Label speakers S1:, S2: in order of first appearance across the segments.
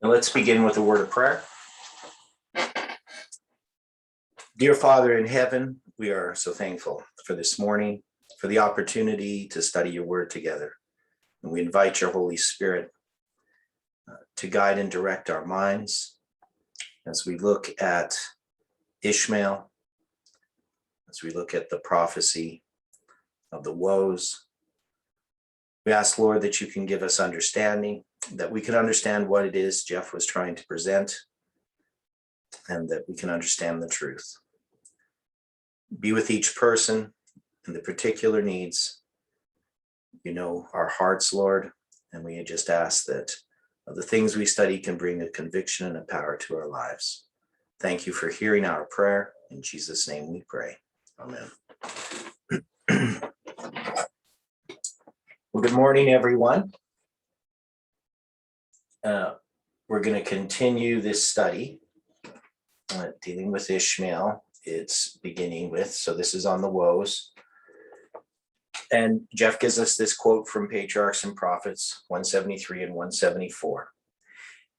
S1: And let's begin with a word of prayer. Dear Father in heaven, we are so thankful for this morning, for the opportunity to study your word together. And we invite your Holy Spirit to guide and direct our minds as we look at Ishmael, as we look at the prophecy of the woes. We ask, Lord, that you can give us understanding, that we can understand what it is Jeff was trying to present, and that we can understand the truth. Be with each person and the particular needs. You know our hearts, Lord, and we just ask that the things we study can bring a conviction and a power to our lives. Thank you for hearing our prayer. In Jesus' name we pray. Amen. Well, good morning, everyone. We're going to continue this study dealing with Ishmael. It's beginning with, so this is on the woes. And Jeff gives us this quote from Patriarchs and Prophets 173 and 174.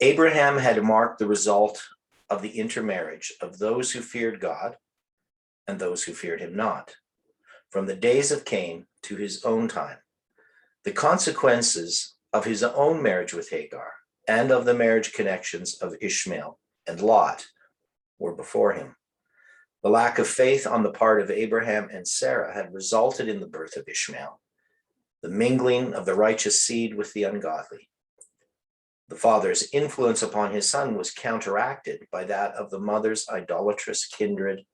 S1: Abraham had marked the result of the intermarriage of those who feared God and those who feared him not, from the days of Cain to his own time. The consequences of his own marriage with Hagar and of the marriage connections of Ishmael and Lot were before him. The lack of faith on the part of Abraham and Sarah had resulted in the birth of Ishmael, the mingling of the righteous seed with the ungodly. The father's influence upon his son was counteracted by that of the mother's idolatrous kindred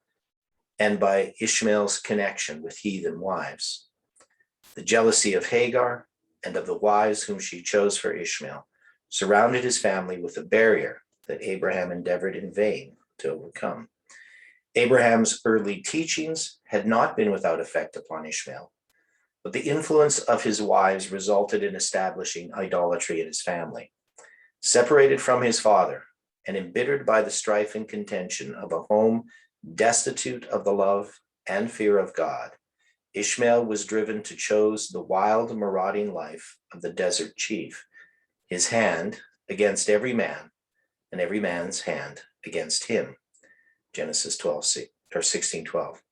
S1: and by Ishmael's connection with heathen wives. The jealousy of Hagar and of the wives whom she chose for Ishmael surrounded his family with a barrier that Abraham endeavored in vain to overcome. Abraham's early teachings had not been without effect upon Ishmael, but the influence of his wives resulted in establishing idolatry in his family. Separated from his father and embittered by the strife and contention of a home destitute of the love and fear of God, Ishmael was driven to choose the wild, marauding life of the desert chief, his hand against every man and every man's hand against him. Genesis 16:12.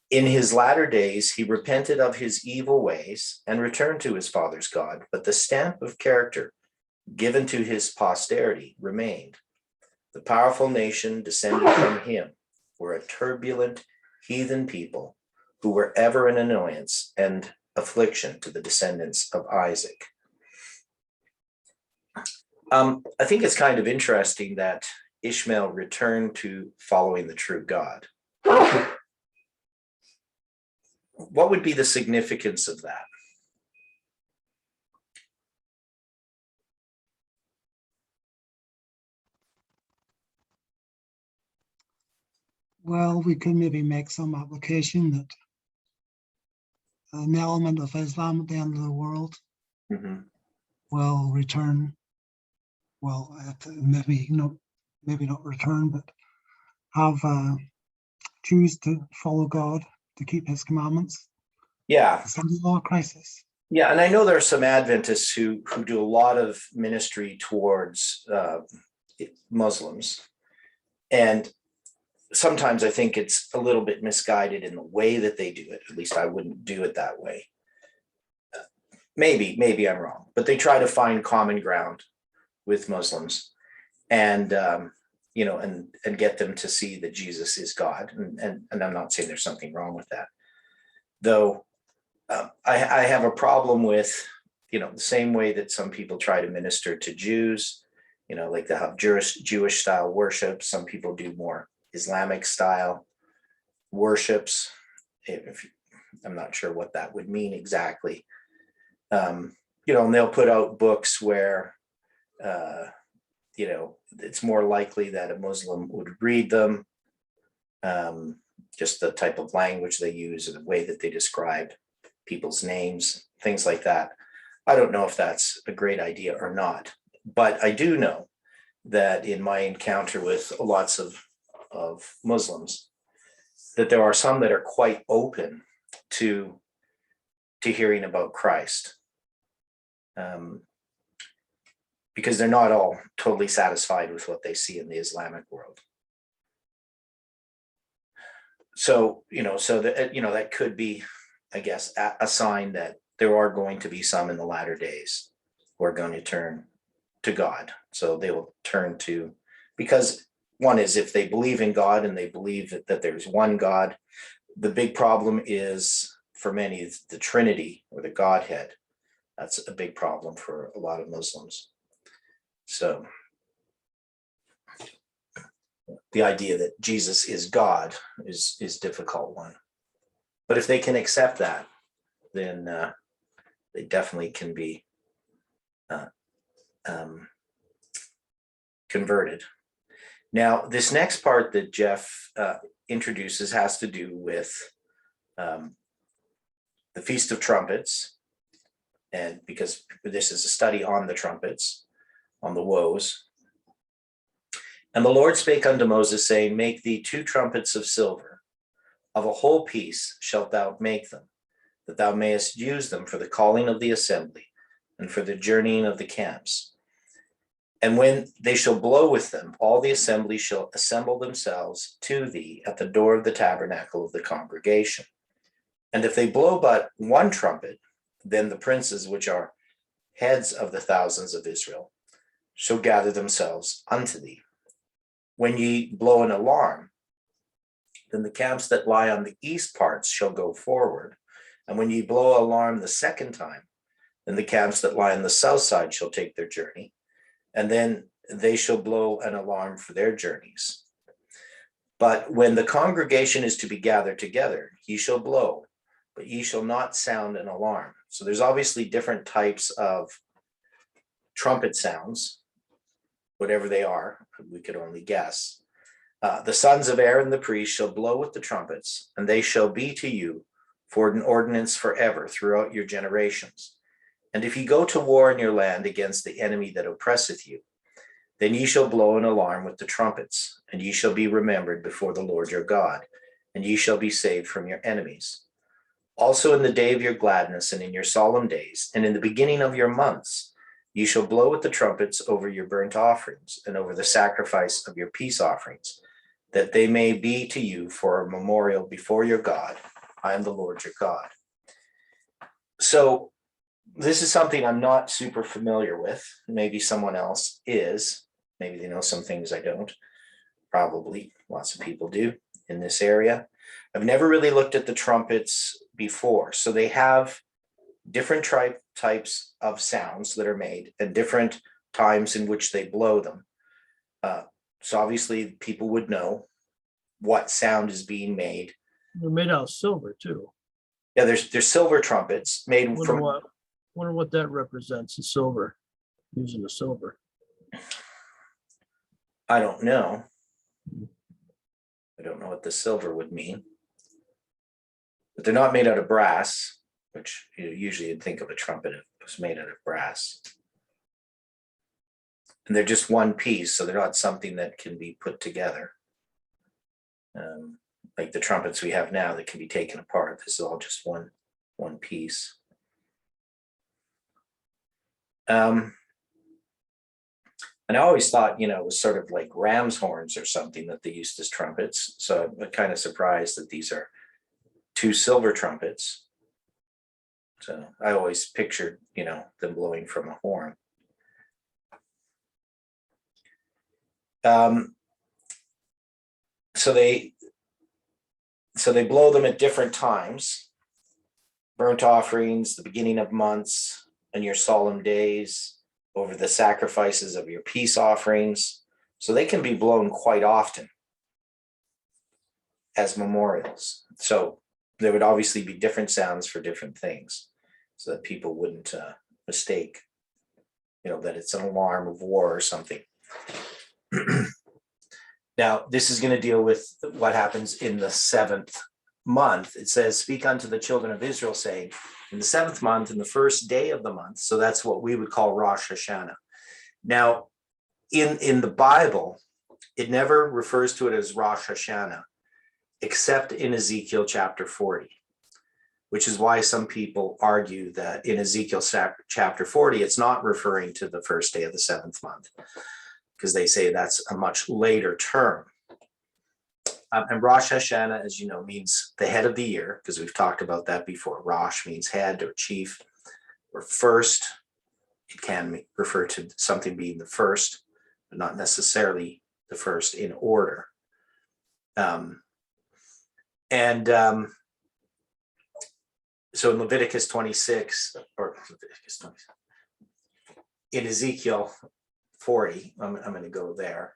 S1: In his latter days, he repented of his evil ways and returned to his father's God, but the stamp of character given to his posterity remained. The powerful nation descended from him were a turbulent heathen people who were ever an annoyance and affliction to the descendants of Isaac. I think it's kind of interesting that Ishmael returned to following the true God. What would be the significance of that?
S2: Well, we could maybe make some application that an element of Islam at the end of the world will return. Well, maybe not return, but have choose to follow God, to keep His commandments.
S1: Yeah.
S2: It's a law crisis.
S1: Yeah, and I know there are some Adventists who do a lot of ministry towards Muslims, and sometimes I think it's a little bit misguided in the way that they do it. At least I wouldn't do it that way. Maybe I'm wrong, but they try to find common ground with Muslims and and get them to see that Jesus is God. And I'm not saying there's something wrong with that, though. I have a problem with, the same way that some people try to minister to Jews, like they have Jewish style worship. Some people do more Islamic style worships. I'm not sure what that would mean exactly. And they'll put out books where, it's more likely that a Muslim would read them. Just the type of language they use and the way that they describe people's names, things like that. I don't know if that's a great idea or not, but I do know that in my encounter with lots of Muslims, that there are some that are quite open to hearing about Christ. because they're not all totally satisfied with what they see in the Islamic world. So, that could be, I guess, a sign that there are going to be some in the latter days who are going to turn to God. So they will turn to, because one is, if they believe in God and they believe that there's one God, the big problem is for many is the Trinity or the Godhead. That's a big problem for a lot of Muslims. So the idea that Jesus is God is a difficult one. But if they can accept that, then they definitely can be converted. Now, this next part that Jeff introduces has to do with the Feast of Trumpets. And because this is a study on the trumpets, on the woes. And the Lord spake unto Moses, saying, Make thee 2 trumpets of silver. Of a whole piece shalt thou make them, that thou mayest use them for the calling of the assembly, and for the journeying of the camps. And when they shall blow with them, all the assembly shall assemble themselves to thee at the door of the tabernacle of the congregation. And if they blow but one trumpet, then the princes, which are heads of the thousands of Israel, shall gather themselves unto thee. When ye blow an alarm, then the camps that lie on the east parts shall go forward. And when ye blow alarm the second time, then the camps that lie on the south side shall take their journey. And then they shall blow an alarm for their journeys. But when the congregation is to be gathered together, ye shall blow, but ye shall not sound an alarm. So there's obviously different types of trumpet sounds, whatever they are, we could only guess. The sons of Aaron the priest shall blow with the trumpets, and they shall be to you for an ordinance forever throughout your generations. And if ye go to war in your land against the enemy that oppresseth you, then ye shall blow an alarm with the trumpets, and ye shall be remembered before the Lord your God, and ye shall be saved from your enemies. Also in the day of your gladness, and in your solemn days, and in the beginning of your months, ye shall blow with the trumpets over your burnt offerings, and over the sacrifice of your peace offerings, that they may be to you for a memorial before your God. I am the Lord your God. So this is something I'm not super familiar with. Maybe someone else is. Maybe they know some things I don't. Probably lots of people do in this area. I've never really looked at the trumpets before. So they have different types of sounds that are made and different times in which they blow them. So obviously people would know what sound is being made.
S3: They're made out of silver too.
S1: Yeah, there's silver trumpets made from.
S3: Wonder what that represents, the silver, using the silver.
S1: I don't know. I don't know what the silver would mean. But they're not made out of brass, which usually you'd think of a trumpet if it was made out of brass. And they're just one piece, so they're not something that can be put together. Like the trumpets we have now that can be taken apart. This is all just one piece. And I always thought, it was sort of like ram's horns or something that they used as trumpets. So I'm kind of surprised that these are 2 silver trumpets. So I always pictured, them blowing from a horn. So they blow them at different times. Burnt offerings, the beginning of months, and your solemn days, over the sacrifices of your peace offerings. So they can be blown quite often as memorials. So there would obviously be different sounds for different things, so that people wouldn't mistake, that it's an alarm of war or something. Now, this is going to deal with what happens in the 7th month. It says, speak unto the children of Israel, saying, in the 7th month, in the first day of the month. So that's what we would call Rosh Hashanah. Now, in the Bible, it never refers to it as Rosh Hashanah, except in Ezekiel chapter 40. which is why some people argue that in Ezekiel chapter 40, it's not referring to the first day of the seventh month, because they say that's a much later term. And Rosh Hashanah, as you know, means the head of the year, because we've talked about that before. Rosh means head or chief or first. It can refer to something being the first, but not necessarily the first in order. So in Leviticus 26, or Leviticus 26, in Ezekiel 40, I'm going to go there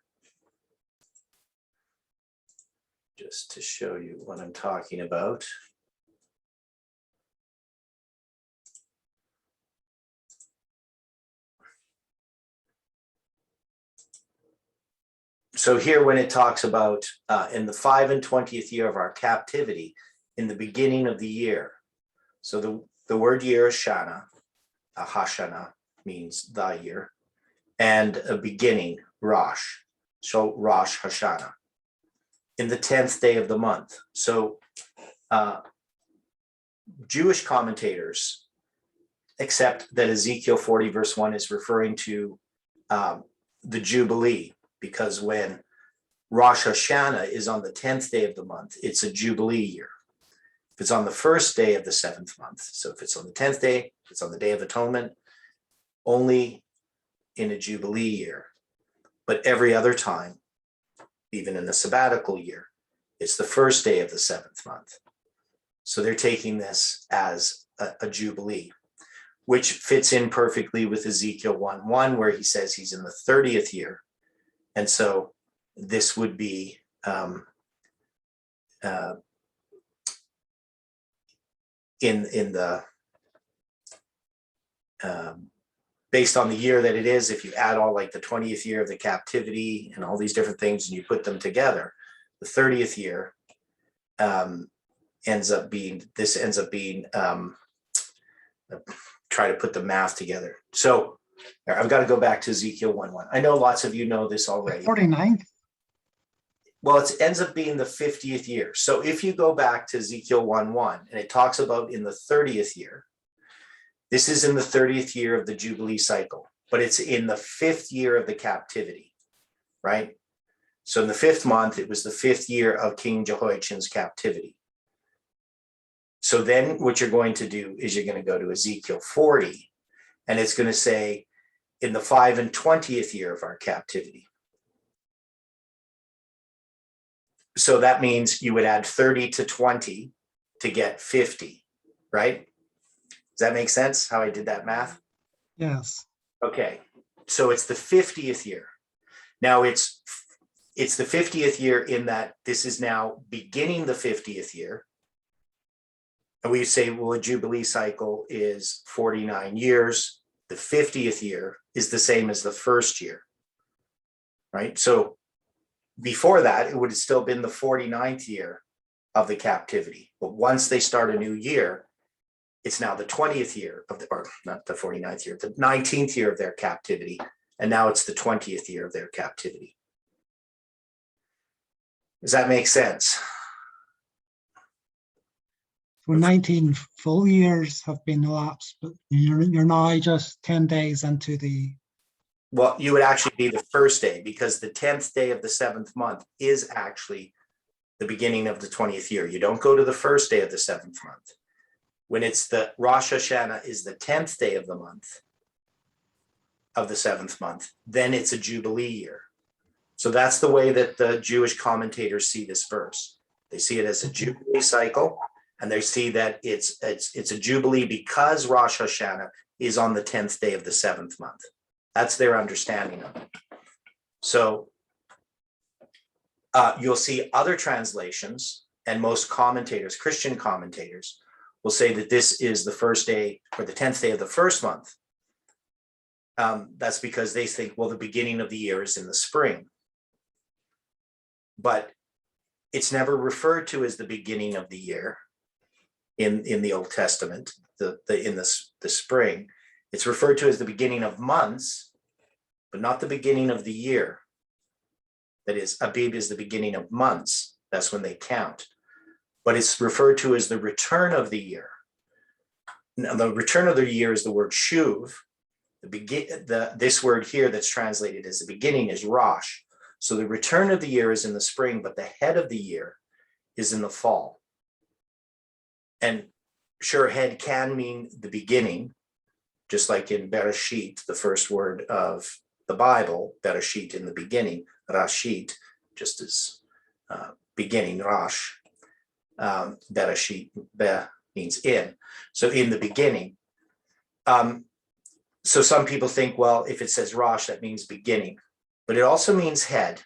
S1: just to show you what I'm talking about. So here, when it talks about in the 5 and 20th year of our captivity, in the beginning of the year. So the word year is Shana, Hashanah means the year, and a beginning, Rosh. So Rosh Hashanah, in the 10th day of the month. So Jewish commentators accept that Ezekiel 40 verse 1 is referring to the Jubilee, because when Rosh Hashanah is on the 10th day of the month, it's a Jubilee year. If it's on the first day of the seventh month, so if it's on the 10th day, if it's on the Day of Atonement, only in a Jubilee year. But every other time, even in the sabbatical year, it's the first day of the seventh month. So they're taking this as a Jubilee, which fits in perfectly with Ezekiel 1:1, where he says he's in the 30th year. And so this would be in the based on the year that it is. If you add all like the 20th year of the captivity and all these different things and you put them together, the 30th year ends up being try to put the math together. So I've got to go back to Ezekiel 1:1. I know lots of you know this already.
S2: 49th?
S1: Well, it ends up being the 50th year. So if you go back to Ezekiel 1:1, and it talks about in the 30th year, this is in the 30th year of the Jubilee cycle, but it's in the 5th year of the captivity, right? So in the 5th month, it was the 5th year of King Jehoiachin's captivity. So then what you're going to do is you're going to go to Ezekiel 40, and it's going to say in the 5 and 20th year of our captivity. So that means you would add 30 to 20 to get 50, right? Does that make sense how I did that math?
S2: Yes.
S1: Okay, so it's the 50th year. Now it's the 50th year in that this is now beginning the 50th year. And we say, well, a Jubilee cycle is 49 years. The 50th year is the same as the first year, right? So before that, it would have still been the 49th year of the captivity. But once they start a new year, it's now the 20th year of or not the 49th year, the 19th year of their captivity. And now it's the 20th year of their captivity. Does that make sense?
S2: So 19 full years have been elapsed, but you're now just 10 days into the...
S1: Well, you would actually be the first day, because the 10th day of the 7th month is actually the beginning of the 20th year. You don't go to the first day of the 7th month. When it's the Rosh Hashanah is the 10th day of the month, of the 7th month, then it's a Jubilee year. So that's the way that the Jewish commentators see this verse. They see it as a Jubilee cycle, and they see that it's a Jubilee because Rosh Hashanah is on the 10th day of the 7th month. That's their understanding of it. So you'll see other translations, and most commentators, Christian commentators, will say that this is the first day or the 10th day of the first month. That's because they think, well, the beginning of the year is in the spring. But it's never referred to as the beginning of the year in the Old Testament, in the spring. It's referred to as the beginning of months, but not the beginning of the year. That is, Abib is the beginning of months. That's when they count. But it's referred to as the return of the year. Now, the return of the year is the word shuv. This word here that's translated as the beginning is Rosh. So the return of the year is in the spring, but the head of the year is in the fall. And sure, head can mean the beginning, just like in Bereshit, the first word of the Bible, Bereshit in the beginning, Rashit, just as beginning, Rosh. Bereshit, Be means in. So in the beginning. So some people think, well, if it says Rosh, that means beginning, but it also means head,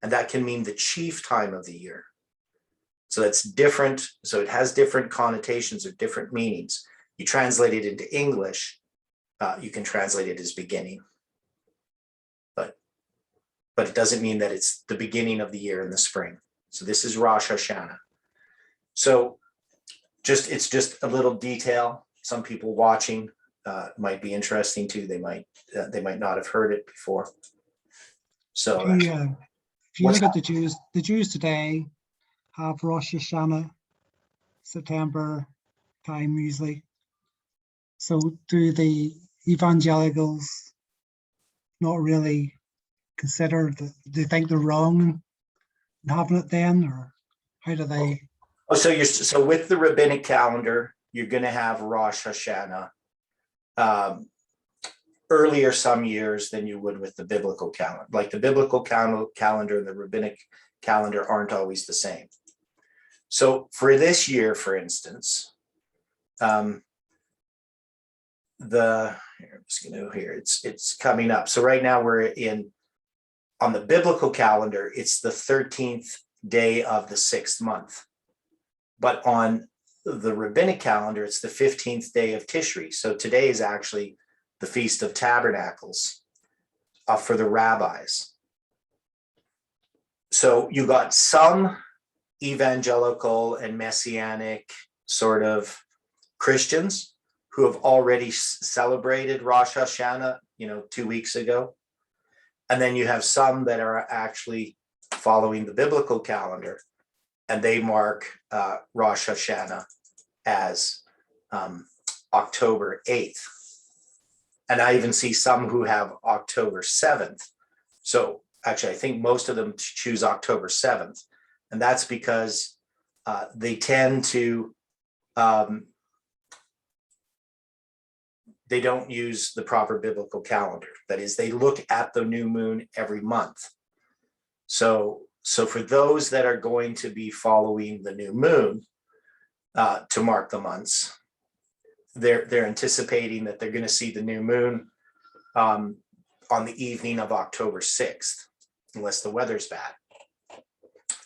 S1: and that can mean the chief time of the year. So that's different. So it has different connotations or different meanings. You translate it into English, you can translate it as beginning, but it doesn't mean that it's the beginning of the year in the spring. So this is Rosh Hashanah. So it's just a little detail. Some people watching might be interesting too. They might not have heard it before. So
S2: if you look at the Jews today have Rosh Hashanah, September time usually. So do the evangelicals not really consider that? Do they think they're wrong in having it then, or how do they?
S1: Oh, so with the rabbinic calendar, you're going to have Rosh Hashanah earlier some years than you would with the biblical calendar. Like the biblical calendar and the rabbinic calendar aren't always the same. So for this year, for instance, I'm just going to here. It's coming up. So right now we're on the biblical calendar. It's the 13th day of the 6th month, but on the rabbinic calendar, it's the 15th day of Tishri. So today is actually the Feast of Tabernacles for the rabbis. So you got some evangelical and messianic sort of Christians who have already celebrated Rosh Hashanah, 2 weeks ago. And then you have some that are actually following the biblical calendar, and they mark Rosh Hashanah as October 8th. And I even see some who have October 7th. So actually, I think most of them choose October 7th. And that's because they tend to, they don't use the proper biblical calendar. That is, they look at the new moon every month. So for those that are going to be following the new moon to mark the months, they're anticipating that they're going to see the new moon on the evening of October 6th, unless the weather's bad.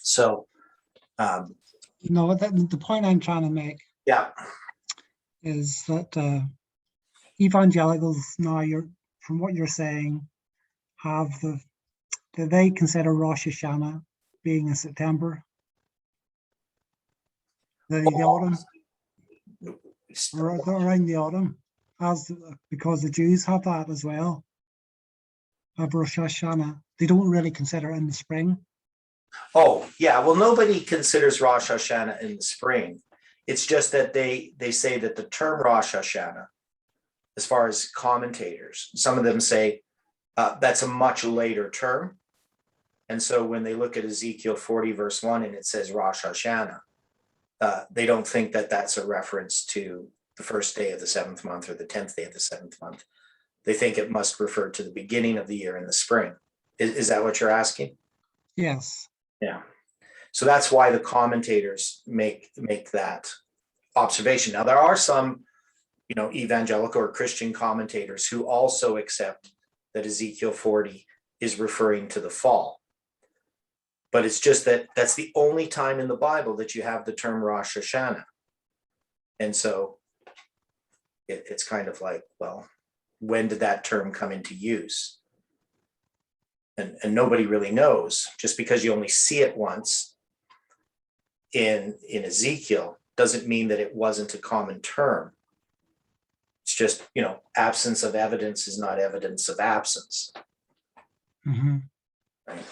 S1: So,
S2: the point I'm trying to make,
S1: yeah,
S2: is that evangelicals now, from what you're saying, do they consider Rosh Hashanah being in September? The autumn, or around the autumn, because the Jews have that as well. Have Rosh Hashanah. They don't really consider it in the spring.
S1: Oh, yeah. Well, nobody considers Rosh Hashanah in the spring. It's just that they say that the term Rosh Hashanah, as far as commentators, some of them say that's a much later term. And so when they look at Ezekiel 40 verse 1 and it says Rosh Hashanah, they don't think that that's a reference to the first day of the 7th month or the 10th day of the 7th month. They think it must refer to the beginning of the year in the spring. Is that what you're asking?
S2: Yes.
S1: Yeah. So that's why the commentators make that observation. Now, there are some, evangelical or Christian commentators who also accept that Ezekiel 40 is referring to the fall. But it's just that that's the only time in the Bible that you have the term Rosh Hashanah. And so it's kind of like, well, when did that term come into use? And nobody really knows. Just because you only see it once in Ezekiel doesn't mean that it wasn't a common term. It's just, absence of evidence is not evidence of absence.
S2: Mm-hmm.
S1: Right?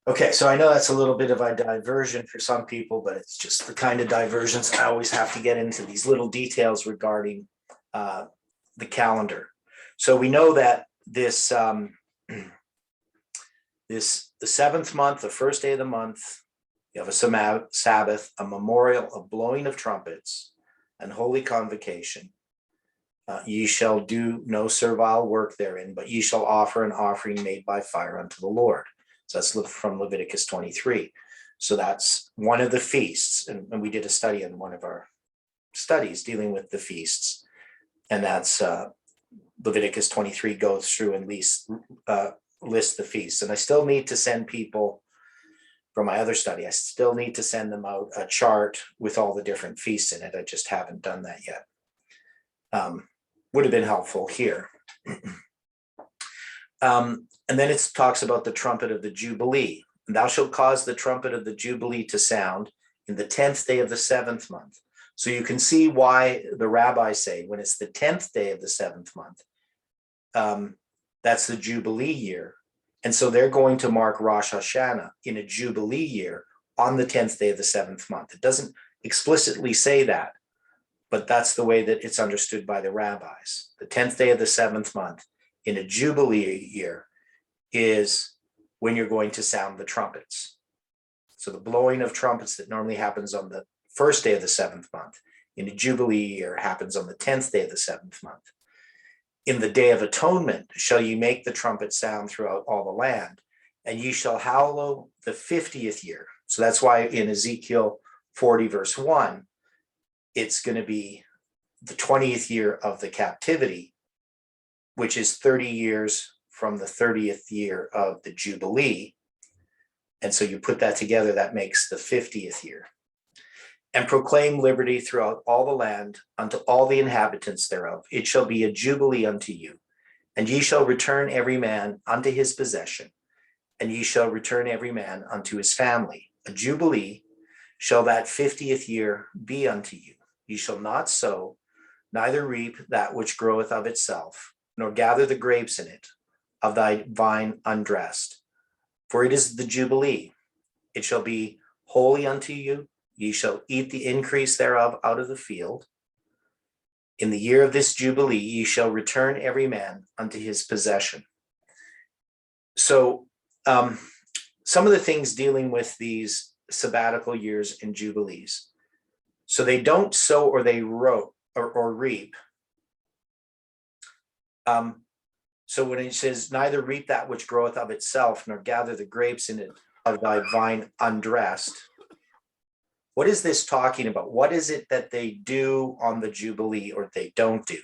S1: Okay, so I know that's a little bit of a diversion for some people, but it's just the kind of diversions I always have to get into these little details regarding the calendar. So we know that this the seventh month, the first day of the month, you have a Sabbath, a memorial, a blowing of trumpets, and holy convocation. Ye shall do no servile work therein, but ye shall offer an offering made by fire unto the Lord. So that's from Leviticus 23. So that's one of the feasts. And we did a study in one of our studies dealing with the feasts. And that's Leviticus 23 goes through and list the feasts. And I still need to send people from my other study, I still need to send them out a chart with all the different feasts in it. I just haven't done that yet. Would have been helpful here. And then it talks about the trumpet of the Jubilee. Thou shalt cause the trumpet of the Jubilee to sound in the 10th day of the 7th month. So you can see why the rabbis say when it's the 10th day of the 7th month, that's the Jubilee year. And so they're going to mark Rosh Hashanah in a Jubilee year on the 10th day of the 7th month. It doesn't explicitly say that, but that's the way that it's understood by the rabbis. The 10th day of the 7th month in a Jubilee year is when you're going to sound the trumpets. So the blowing of trumpets that normally happens on the first day of the 7th month in a Jubilee year happens on the 10th day of the 7th month. In the day of atonement shall ye make the trumpet sound throughout all the land, and ye shall hallow the 50th year. So that's why in Ezekiel 40 verse 1, it's going to be the 20th year of the captivity, which is 30 years from the 30th year of the Jubilee. And so you put that together, that makes the 50th year. And proclaim liberty throughout all the land unto all the inhabitants thereof. It shall be a jubilee unto you, and ye shall return every man unto his possession, and ye shall return every man unto his family. A jubilee shall that 50th year be unto you. Ye shall not sow, neither reap that which groweth of itself, nor gather the grapes in it of thy vine undressed. For it is the jubilee. It shall be holy unto you. Ye shall eat the increase thereof out of the field. In the year of this jubilee, ye shall return every man unto his possession. So some of the things dealing with these sabbatical years and jubilees. So they don't sow or they reap. So when it says, neither reap that which groweth of itself, nor gather the grapes in it of thy vine undressed. What is this talking about? What is it that they do on the Jubilee or they don't do?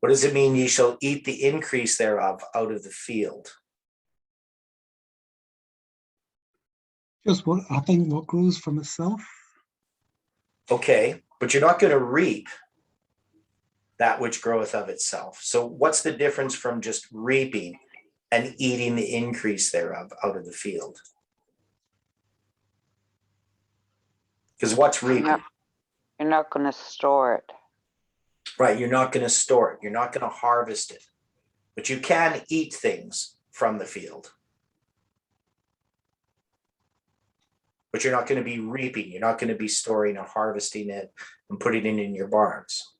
S1: What does it mean, ye shall eat the increase thereof out of the field?
S2: Just what I think what grows from itself.
S1: Okay, but you're not going to reap that which groweth of itself. So what's the difference from just reaping and eating the increase thereof out of the field? Because what's reaping?
S4: You're not going to store it.
S1: Right, you're not going to store it. You're not going to harvest it. But you can eat things from the field. But you're not going to be reaping. You're not going to be storing or harvesting it and putting it in your barns.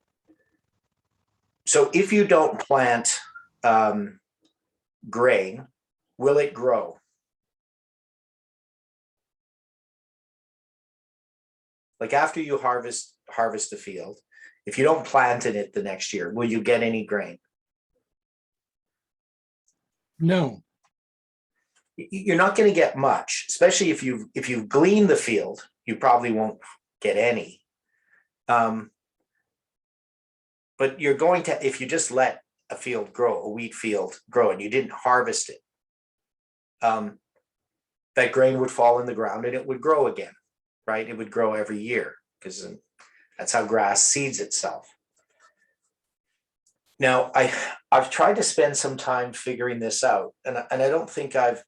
S1: So if you don't plant grain, will it grow? Like after you harvest the field, if you don't plant in it the next year, will you get any grain?
S3: No.
S1: You're not going to get much, especially if you've gleaned the field, you probably won't get any. But you're going to, if you just let a field grow, a wheat field grow, and you didn't harvest it, that grain would fall in the ground and it would grow again, right? It would grow every year because that's how grass seeds itself. Now, I've tried to spend some time figuring this out, and I don't think I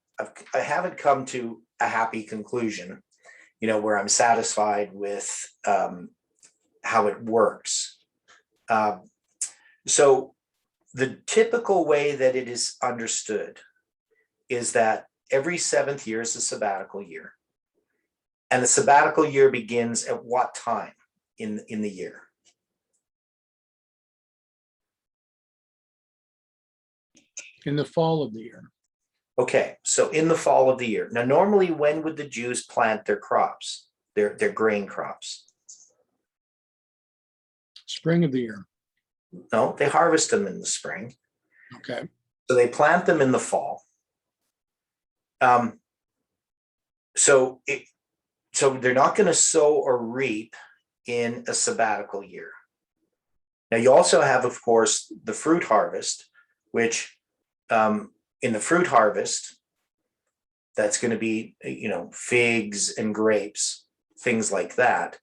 S1: haven't come to a happy conclusion, where I'm satisfied with how it works. So the typical way that it is understood is that every 7th year is a sabbatical year. And the sabbatical year begins at what time in the year?
S3: In the fall of the year.
S1: Okay, so in the fall of the year. Now, normally, when would the Jews plant their crops, their grain crops?
S3: Spring of the year.
S1: No, they harvest them in the spring.
S3: Okay.
S1: So they plant them in the fall. So they're not going to sow or reap in a sabbatical year. Now, you also have, of course, the fruit harvest, which in the fruit harvest, that's going to be, figs and grapes, things like that.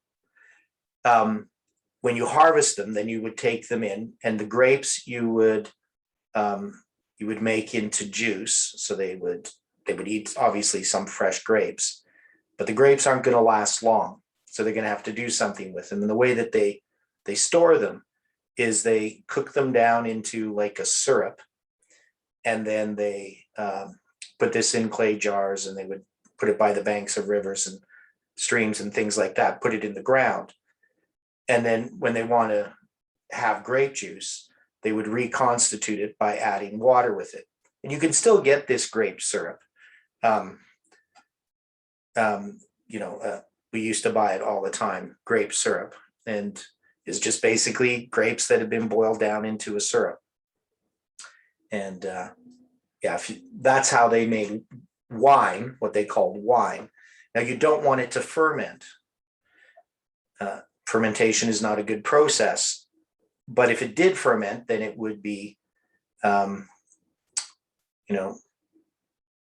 S1: When you harvest them, then you would take them in, and the grapes you would make into juice. So they would eat, obviously, some fresh grapes, but the grapes aren't going to last long. So they're going to have to do something with them. And the way that they store them is they cook them down into like a syrup, and then they put this in clay jars, and they would put it by the banks of rivers and streams and things like that, put it in the ground. And then when they want to have grape juice, they would reconstitute it by adding water with it. And you can still get this grape syrup. We used to buy it all the time, grape syrup, and it's just basically grapes that have been boiled down into a syrup. And that's how they made wine, what they called wine. Now, you don't want it to ferment. Fermentation is not a good process, but if it did ferment, then it would be,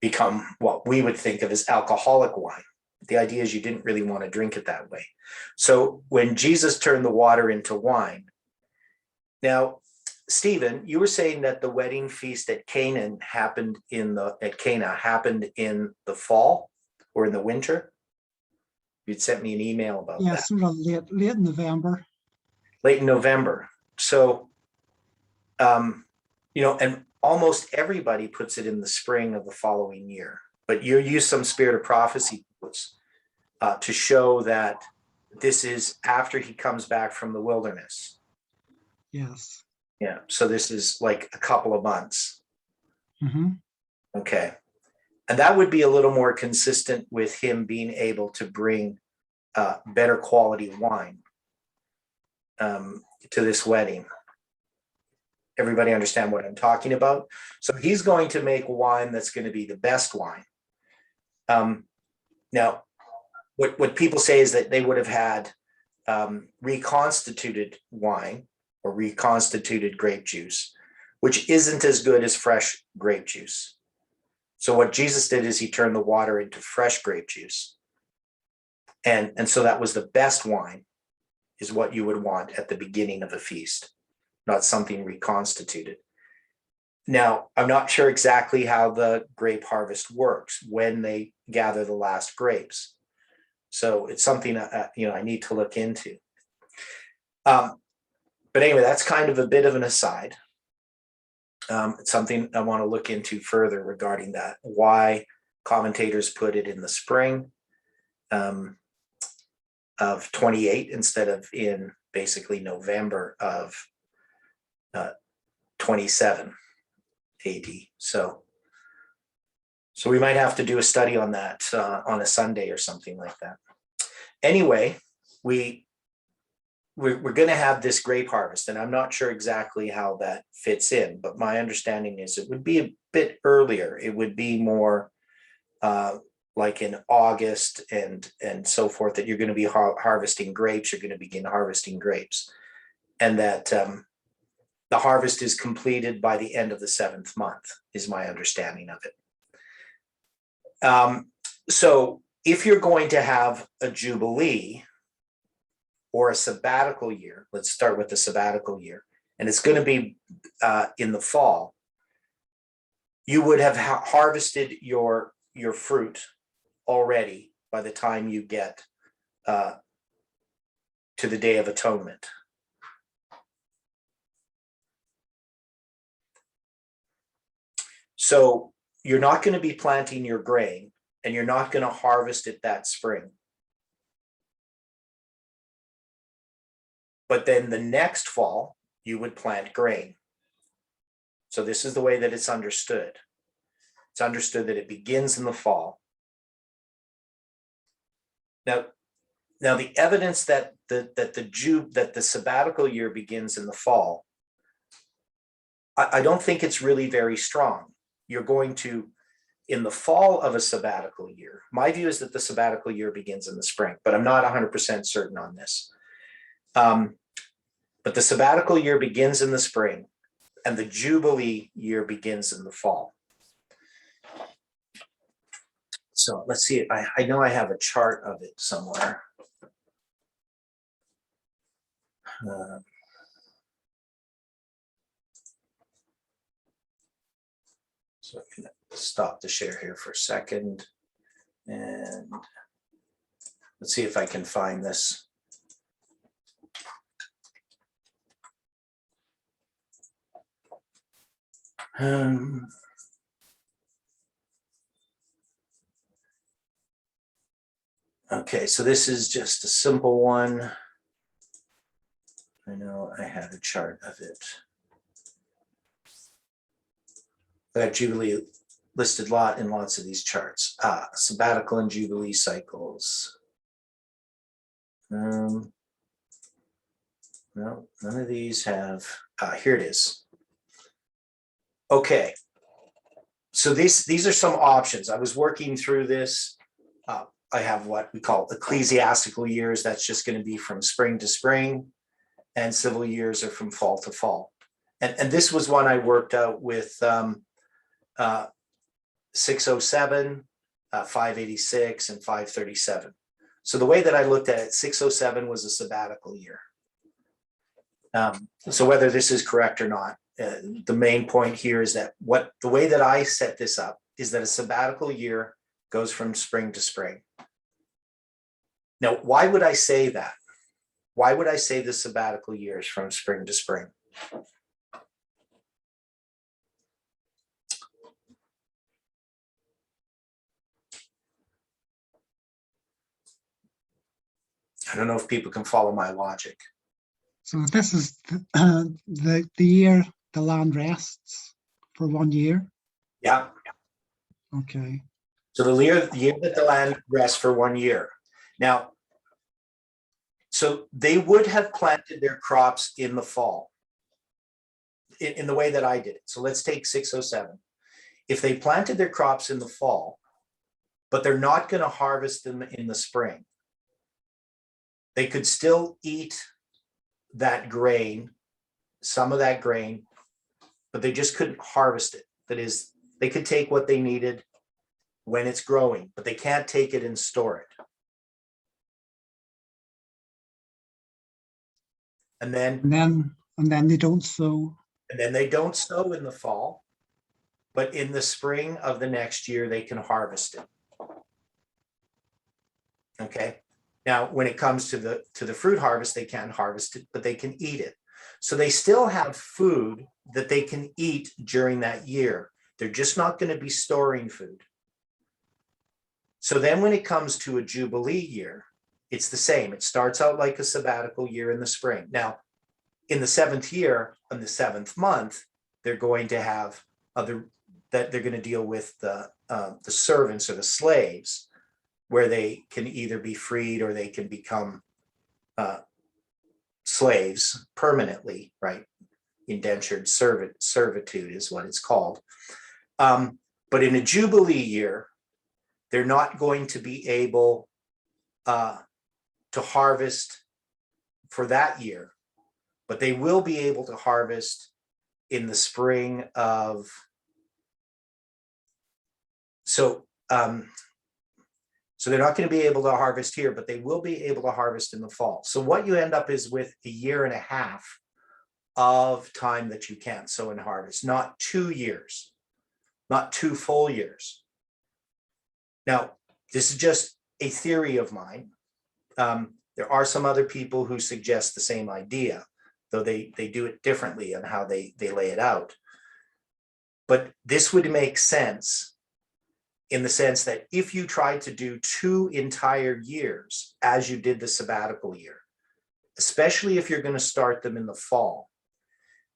S1: become what we would think of as alcoholic wine. The idea is you didn't really want to drink it that way. So when Jesus turned the water into wine, now, Stephen, you were saying that the wedding feast at Cana happened in the fall or in the winter. You'd sent me an email about that.
S2: Yeah, sort of late November.
S1: Late in November. So, and almost everybody puts it in the spring of the following year. But you use some spirit of prophecy quotes to show that this is after he comes back from the wilderness.
S2: Yes.
S1: Yeah. So this is like a couple of months.
S2: Mm-hmm.
S1: Okay. And that would be a little more consistent with him being able to bring better quality wine to this wedding. Everybody understand what I'm talking about? So he's going to make wine that's going to be the best wine. Now, what people say is that they would have had reconstituted wine or reconstituted grape juice, which isn't as good as fresh grape juice. So what Jesus did is he turned the water into fresh grape juice. And so that was the best wine, is what you would want at the beginning of a feast, not something reconstituted. Now, I'm not sure exactly how the grape harvest works when they gather the last grapes. So it's something I need to look into. But anyway, that's kind of a bit of an aside. It's something I want to look into further regarding that, why commentators put it in the spring of 28 instead of in basically November of 27 AD. So we might have to do a study on that on a Sunday or something like that. Anyway, we're going to have this grape harvest, and I'm not sure exactly how that fits in, but my understanding is it would be a bit earlier. It would be more like in August and so forth, that you're going to be harvesting grapes. You're going to begin harvesting grapes, and that the harvest is completed by the end of the 7th month, is my understanding of it. So if you're going to have a jubilee or a sabbatical year, let's start with the sabbatical year, and it's going to be in the fall, you would have harvested your fruit already by the time you get to the Day of Atonement. So you're not going to be planting your grain, and you're not going to harvest it that spring. But then the next fall, you would plant grain. So this is the way that it's understood. It's understood that it begins in the fall. Now the evidence that the sabbatical year begins in the fall, I don't think it's really very strong. You're going to, in the fall of a sabbatical year, my view is that the sabbatical year begins in the spring, but I'm not 100% certain on this. But the sabbatical year begins in the spring, and the Jubilee year begins in the fall. So let's see, I know I have a chart of it somewhere. So I'm going to stop the share here for a second, and let's see if I can find this. Okay, so this is just a simple one. I know I had a chart of it. That Jubilee listed in lots of these charts. Sabbatical and Jubilee cycles. No, none of these have. Here it is. Okay, so these are some options. I was working through this. I have what we call ecclesiastical years. That's just going to be from spring to spring, and civil years are from fall to fall. And this was one I worked out with 607, 586, and 537. So the way that I looked at it, 607 was a sabbatical year. So whether this is correct or not, the main point here is that the way that I set this up is that a sabbatical year goes from spring to spring. Now, why would I say that? Why would I say the sabbatical year is from spring to spring? I don't know if people can follow my logic.
S2: So this is the year the land rests for 1 year.
S1: Yeah.
S2: Okay.
S1: So the year that the land rests for 1 year. Now, so they would have planted their crops in the fall in the way that I did it. So let's take 607. If they planted their crops in the fall, but they're not going to harvest them in the spring, they could still eat that grain, some of that grain, but they just couldn't harvest it. That is, they could take what they needed when it's growing, but they can't take it and store it. And then
S2: they don't sow.
S1: And then they don't sow in the fall, but in the spring of the next year, they can harvest it. Okay. Now, when it comes to the fruit harvest, they can't harvest it, but they can eat it. So they still have food that they can eat during that year. They're just not going to be storing food. So then when it comes to a Jubilee year, it's the same. It starts out like a sabbatical year in the spring. Now, in the 7th year, in the 7th month, they're going to have they're going to deal with the servants or the slaves, where they can either be freed or they can become slaves permanently, right? Indentured servitude is what it's called. But in a Jubilee year, they're not going to be able to harvest for that year, but they will be able to harvest in the spring of, so they're not going to be able to harvest here, but they will be able to harvest in the fall. So what you end up is with a year and a half of time that you can sow and harvest, not 2 years, not 2 full years. Now, this is just a theory of mine. There are some other people who suggest the same idea, though they do it differently on how they lay it out. But this would make sense in the sense that if you tried to do 2 entire years as you did the sabbatical year, especially if you're going to start them in the fall,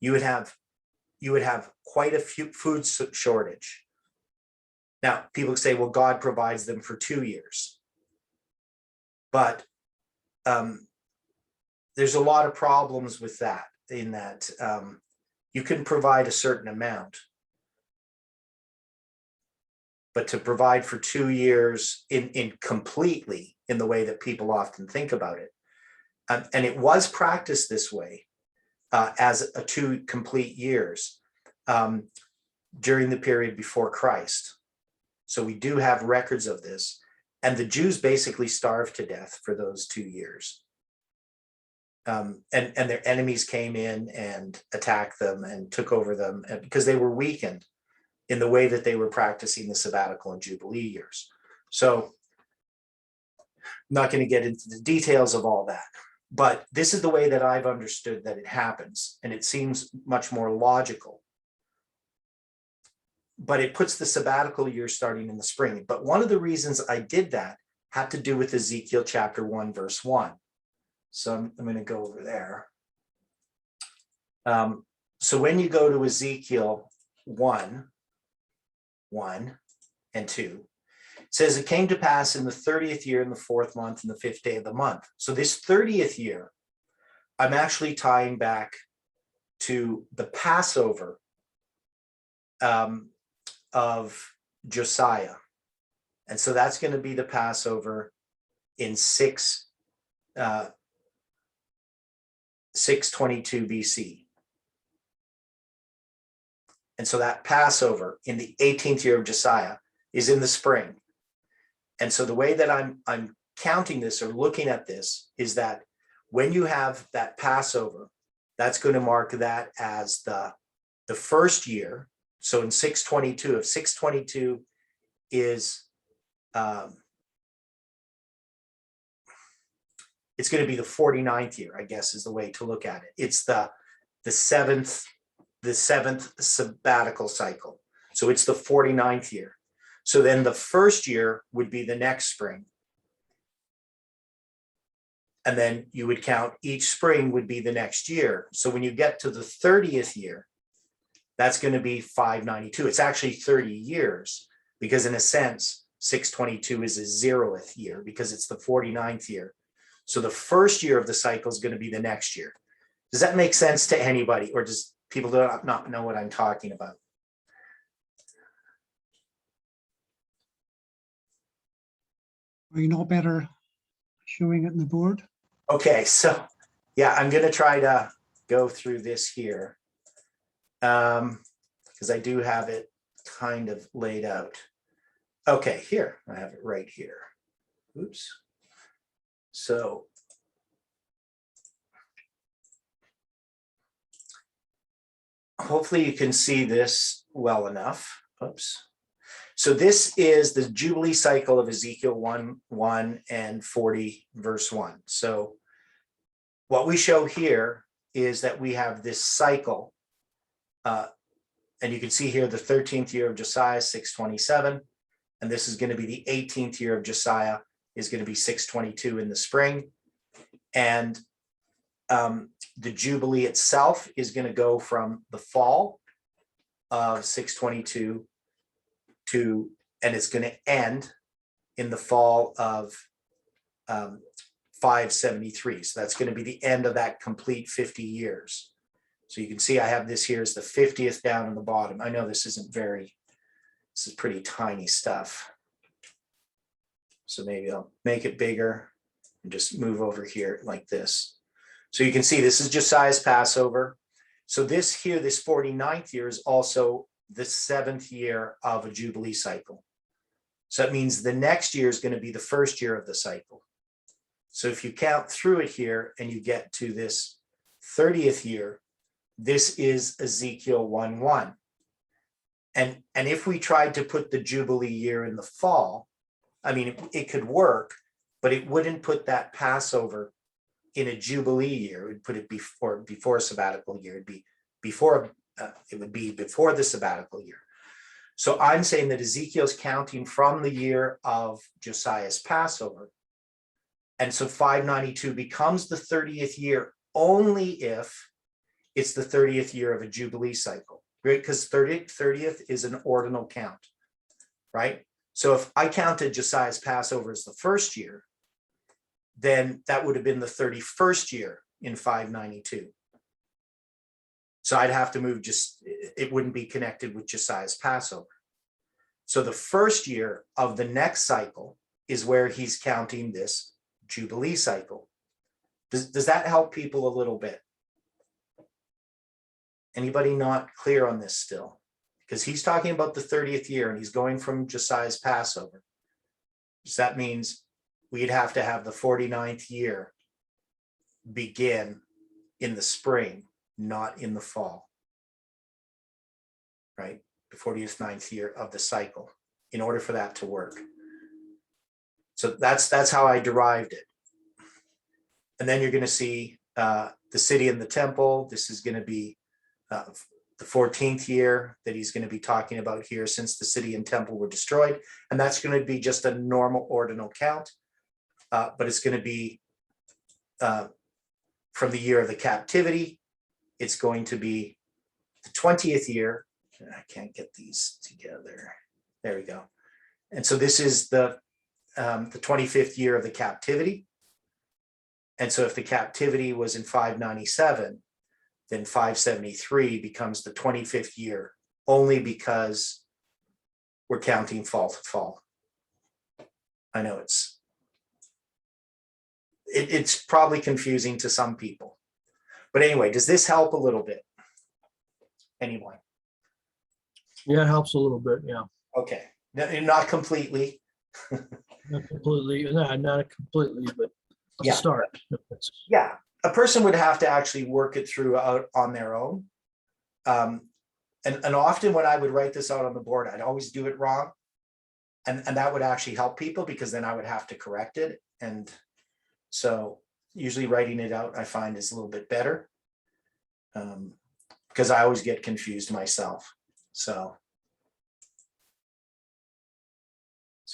S1: you would have quite a few food shortage. Now, people say, well, God provides them for 2 years. But there's a lot of problems with that, in that you can provide a certain amount. But to provide for 2 years in completely in the way that people often think about it. And it was practiced this way as a 2 complete years during the period before Christ. So we do have records of this. And the Jews basically starved to death for those 2 years. And their enemies came in and attacked them and took over them because they were weakened in the way that they were practicing the sabbatical and Jubilee years. So I'm not going to get into the details of all that, but this is the way that I've understood that it happens. And it seems much more logical. But it puts the sabbatical year starting in the spring. But one of the reasons I did that had to do with Ezekiel chapter 1, verse 1. So I'm going to go over there. So when you go to Ezekiel 1 and 2, it says, it came to pass in the 30th year, in the 4th month, in the 5th day of the month. So this 30th year, I'm actually tying back to the Passover of Josiah. And so that's going to be the Passover in 622 BC. And so that Passover in the 18th year of Josiah is in the spring. And so the way that I'm counting this or looking at this is that when you have that Passover, that's going to mark that as the first year. So in 622, if 622 is, it's going to be the 49th year, I guess is the way to look at it. It's the seventh sabbatical cycle. So it's the 49th year. So then the first year would be the next spring. And then you would count each spring would be the next year. So when you get to the 30th year, that's going to be 592. It's actually 30 years because in a sense, 622 is a 0th year because it's the 49th year. So the first year of the cycle is going to be the next year. Does that make sense to anybody, or does people do not know what I'm talking about?
S2: Are you no better showing it in the board?
S1: Okay, so yeah, I'm going to try to go through this here because I do have it kind of laid out. Okay, here, I have it right here. Oops. So hopefully you can see this well enough. Oops. So this is the Jubilee cycle of Ezekiel 1:1 and 40 verse 1. So what we show here is that we have this cycle. And you can see here the 13th year of Josiah, 627. And this is going to be the 18th year of Josiah, is going to be 622 in the spring. And the Jubilee itself is going to go from the fall of 622 to, and it's going to end in the fall of 573. So that's going to be the end of that complete 50 years. So you can see I have this here as the 50th down in the bottom. I know this isn't this is pretty tiny stuff. So maybe I'll make it bigger and just move over here like this. So you can see this is Josiah's Passover. So this here, this 49th year is also the 7th year of a Jubilee cycle. So that means the next year is going to be the first year of the cycle. So if you count through it here and you get to this 30th year, this is Ezekiel 1:1. And if we tried to put the Jubilee year in the fall, I mean, it could work, but it wouldn't put that Passover in a Jubilee year. It would put it before sabbatical year. It'd be before, it would be before the sabbatical year. So I'm saying that Ezekiel's counting from the year of Josiah's Passover. And so 592 becomes the 30th year only if it's the 30th year of a Jubilee cycle, right? Because 30th is an ordinal count, right? So if I counted Josiah's Passover as the first year, then that would have been the 31st year in 592. So I'd have to move it wouldn't be connected with Josiah's Passover. So the first year of the next cycle is where he's counting this Jubilee cycle. Does that help people a little bit? Anybody not clear on this still? Because he's talking about the 30th year and he's going from Josiah's Passover. So that means we'd have to have the 49th year begin in the spring, not in the fall, right? The 49th year of the cycle, in order for that to work. So that's how I derived it. And then you're going to see the city and the temple. This is going to be the 14th year that he's going to be talking about here, since the city and temple were destroyed. And that's going to be just a normal ordinal count, but it's going to be from the year of the captivity. It's going to be the 20th year. I can't get these together. There we go. And so this is the 25th year of the captivity. And so if the captivity was in 597, then 573 becomes the 25th year, only because we're counting fall to fall. I know it's probably confusing to some people. But anyway, does this help a little bit? Anyone?
S3: Yeah, it helps a little bit, yeah.
S1: Okay, not completely.
S3: Not completely, not completely, but a
S1: Yeah.
S3: start.
S1: Yeah, a person would have to actually work it through out on their own. And often when I would write this out on the board, I'd always do it wrong. And that would actually help people, because then I would have to correct it. And so usually writing it out, I find, is a little bit better, because I always get confused myself. So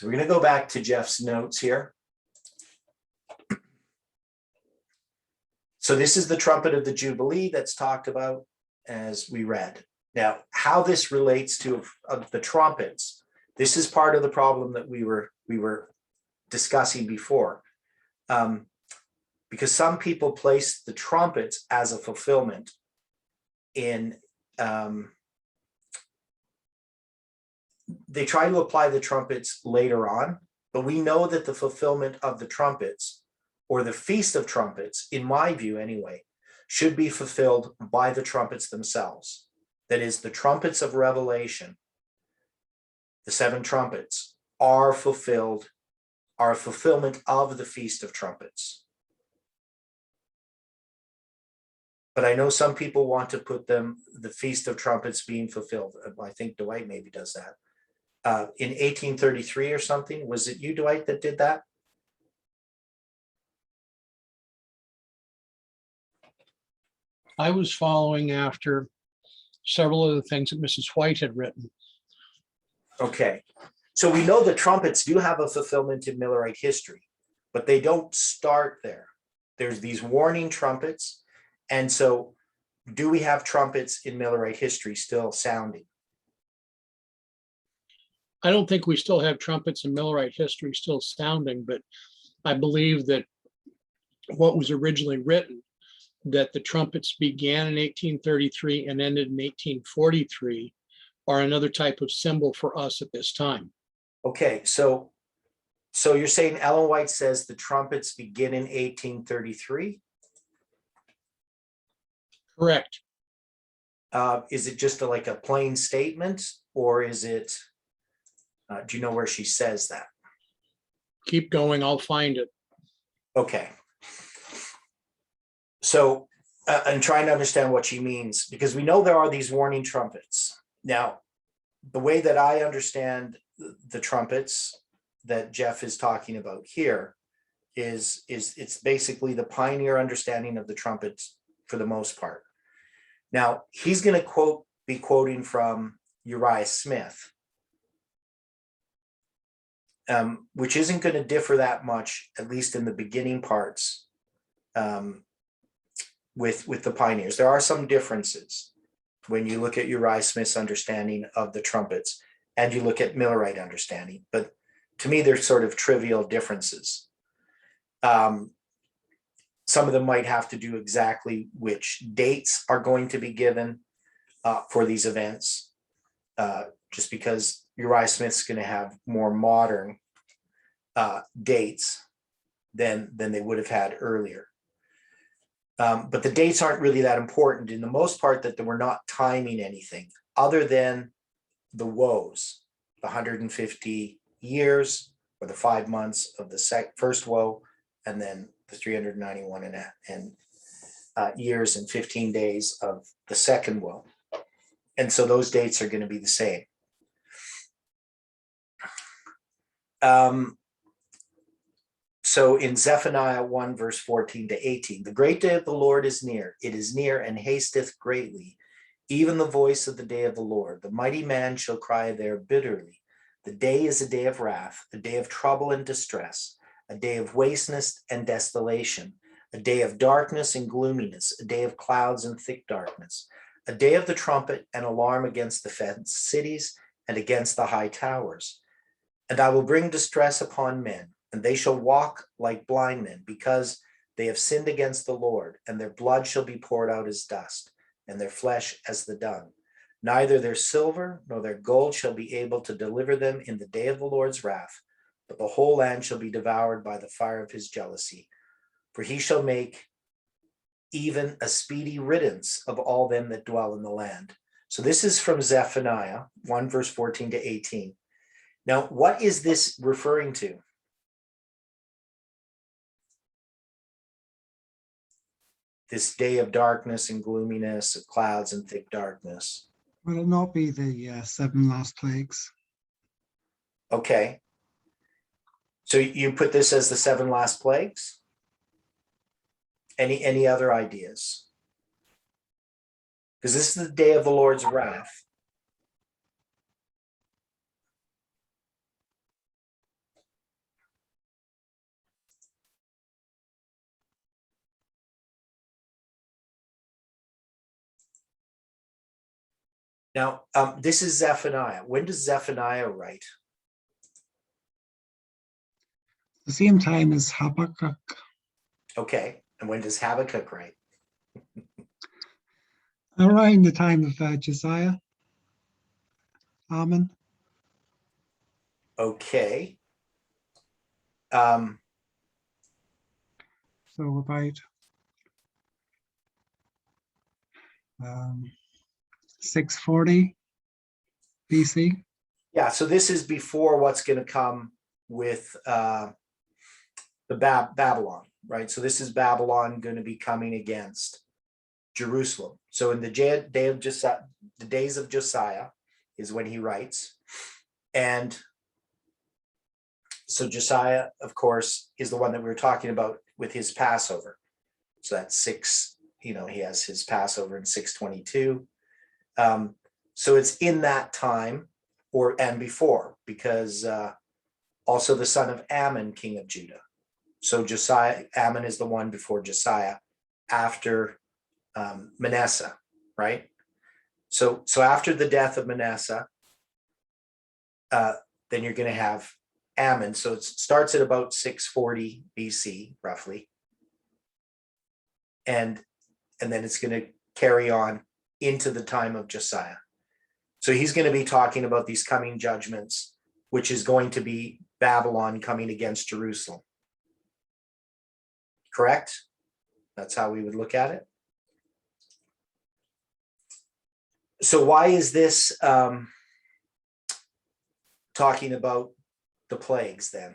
S1: we're going to go back to Jeff's notes here. So this is the trumpet of the Jubilee that's talked about as we read. Now, how this relates to the trumpets, this is part of the problem that we were discussing before, because some people place the trumpets as a fulfillment in, they try to apply the trumpets later on, but we know that the fulfillment of the trumpets, or the Feast of Trumpets, in my view anyway, should be fulfilled by the trumpets themselves. That is, the trumpets of Revelation, the 7 trumpets, are fulfillment of the Feast of Trumpets. But I know some people want to put the Feast of Trumpets being fulfilled. I think Dwight maybe does that. In 1833 or something. Was it you, Dwight, that did that?
S5: I was following after several of the things that Mrs. White had written.
S1: Okay. So we know the trumpets do have a fulfillment in Millerite history, but they don't start there. There's these warning trumpets. And so do we have trumpets in Millerite history still sounding?
S5: I don't think we still have trumpets in Millerite history still sounding, but I believe that what was originally written, that the trumpets began in 1833 and ended in 1843, are another type of symbol for us at this time.
S1: Okay, so you're saying Ellen White says the trumpets begin in 1833?
S5: Correct.
S1: Is it just like a plain statement, or is it, do you know where she says that?
S5: Keep going, I'll find it.
S1: Okay. So I'm trying to understand what she means, because we know there are these warning trumpets. Now, the way that I understand the trumpets that Jeff is talking about here is it's basically the pioneer understanding of the trumpets for the most part. Now, he's going to be quoting from Uriah Smith, which isn't going to differ that much, at least in the beginning parts, with the pioneers. There are some differences when you look at Uriah Smith's understanding of the trumpets and you look at Millerite understanding, but to me, they're sort of trivial differences. Some of them might have to do exactly which dates are going to be given for these events, just because Uriah Smith's going to have more modern dates than they would have had earlier. But the dates aren't really that important in the most part, that we're not timing anything other than the woes, the 150 years or the 5 months of the first woe, and then the 391 and years and 15 days of the second woe. And so those dates are going to be the same. So in Zephaniah 1, verse 14 to 18, the great day of the Lord is near. It is near and hasteth greatly, even the voice of the day of the Lord. The mighty man shall cry there bitterly. The day is a day of wrath, a day of trouble and distress, a day of wasteness and desolation, a day of darkness and gloominess, a day of clouds and thick darkness, a day of the trumpet and alarm against the fenced cities and against the high towers. And I will bring distress upon men, and they shall walk like blind men, because they have sinned against the Lord, and their blood shall be poured out as dust, and their flesh as the dung. Neither their silver nor their gold shall be able to deliver them in the day of the Lord's wrath, but the whole land shall be devoured by the fire of his jealousy. For he shall make even a speedy riddance of all them that dwell in the land. So this is from Zephaniah 1, verse 14 to 18. Now, what is this referring to? This day of darkness and gloominess, of clouds and thick darkness.
S2: Will it not be the 7 last plagues?
S1: Okay. So you put this as the 7 last plagues? Any other ideas? Because this is the day of the Lord's wrath. Now, this is Zephaniah. When does Zephaniah write?
S2: The same time as Habakkuk.
S1: Okay. And when does Habakkuk write?
S2: Around the time of Josiah. Amen.
S1: Okay.
S2: So about 640 BC.
S1: Yeah, so this is before what's going to come with the Babylon, right? So this is Babylon going to be coming against Jerusalem. So in the day of Josiah, the days of Josiah is when he writes. And so Josiah, of course, is the one that we were talking about with his Passover. So that's 6, he has his Passover in 622. So it's in that time and before, because also the son of Ammon, king of Judah. So Ammon is the one before Josiah, after Manasseh, right? So after the death of Manasseh, then you're going to have Ammon. So it starts at about 640 BC, roughly. And then it's going to carry on into the time of Josiah. So he's going to be talking about these coming judgments, which is going to be Babylon coming against Jerusalem. Correct? That's how we would look at it. So why is this talking about the plagues then?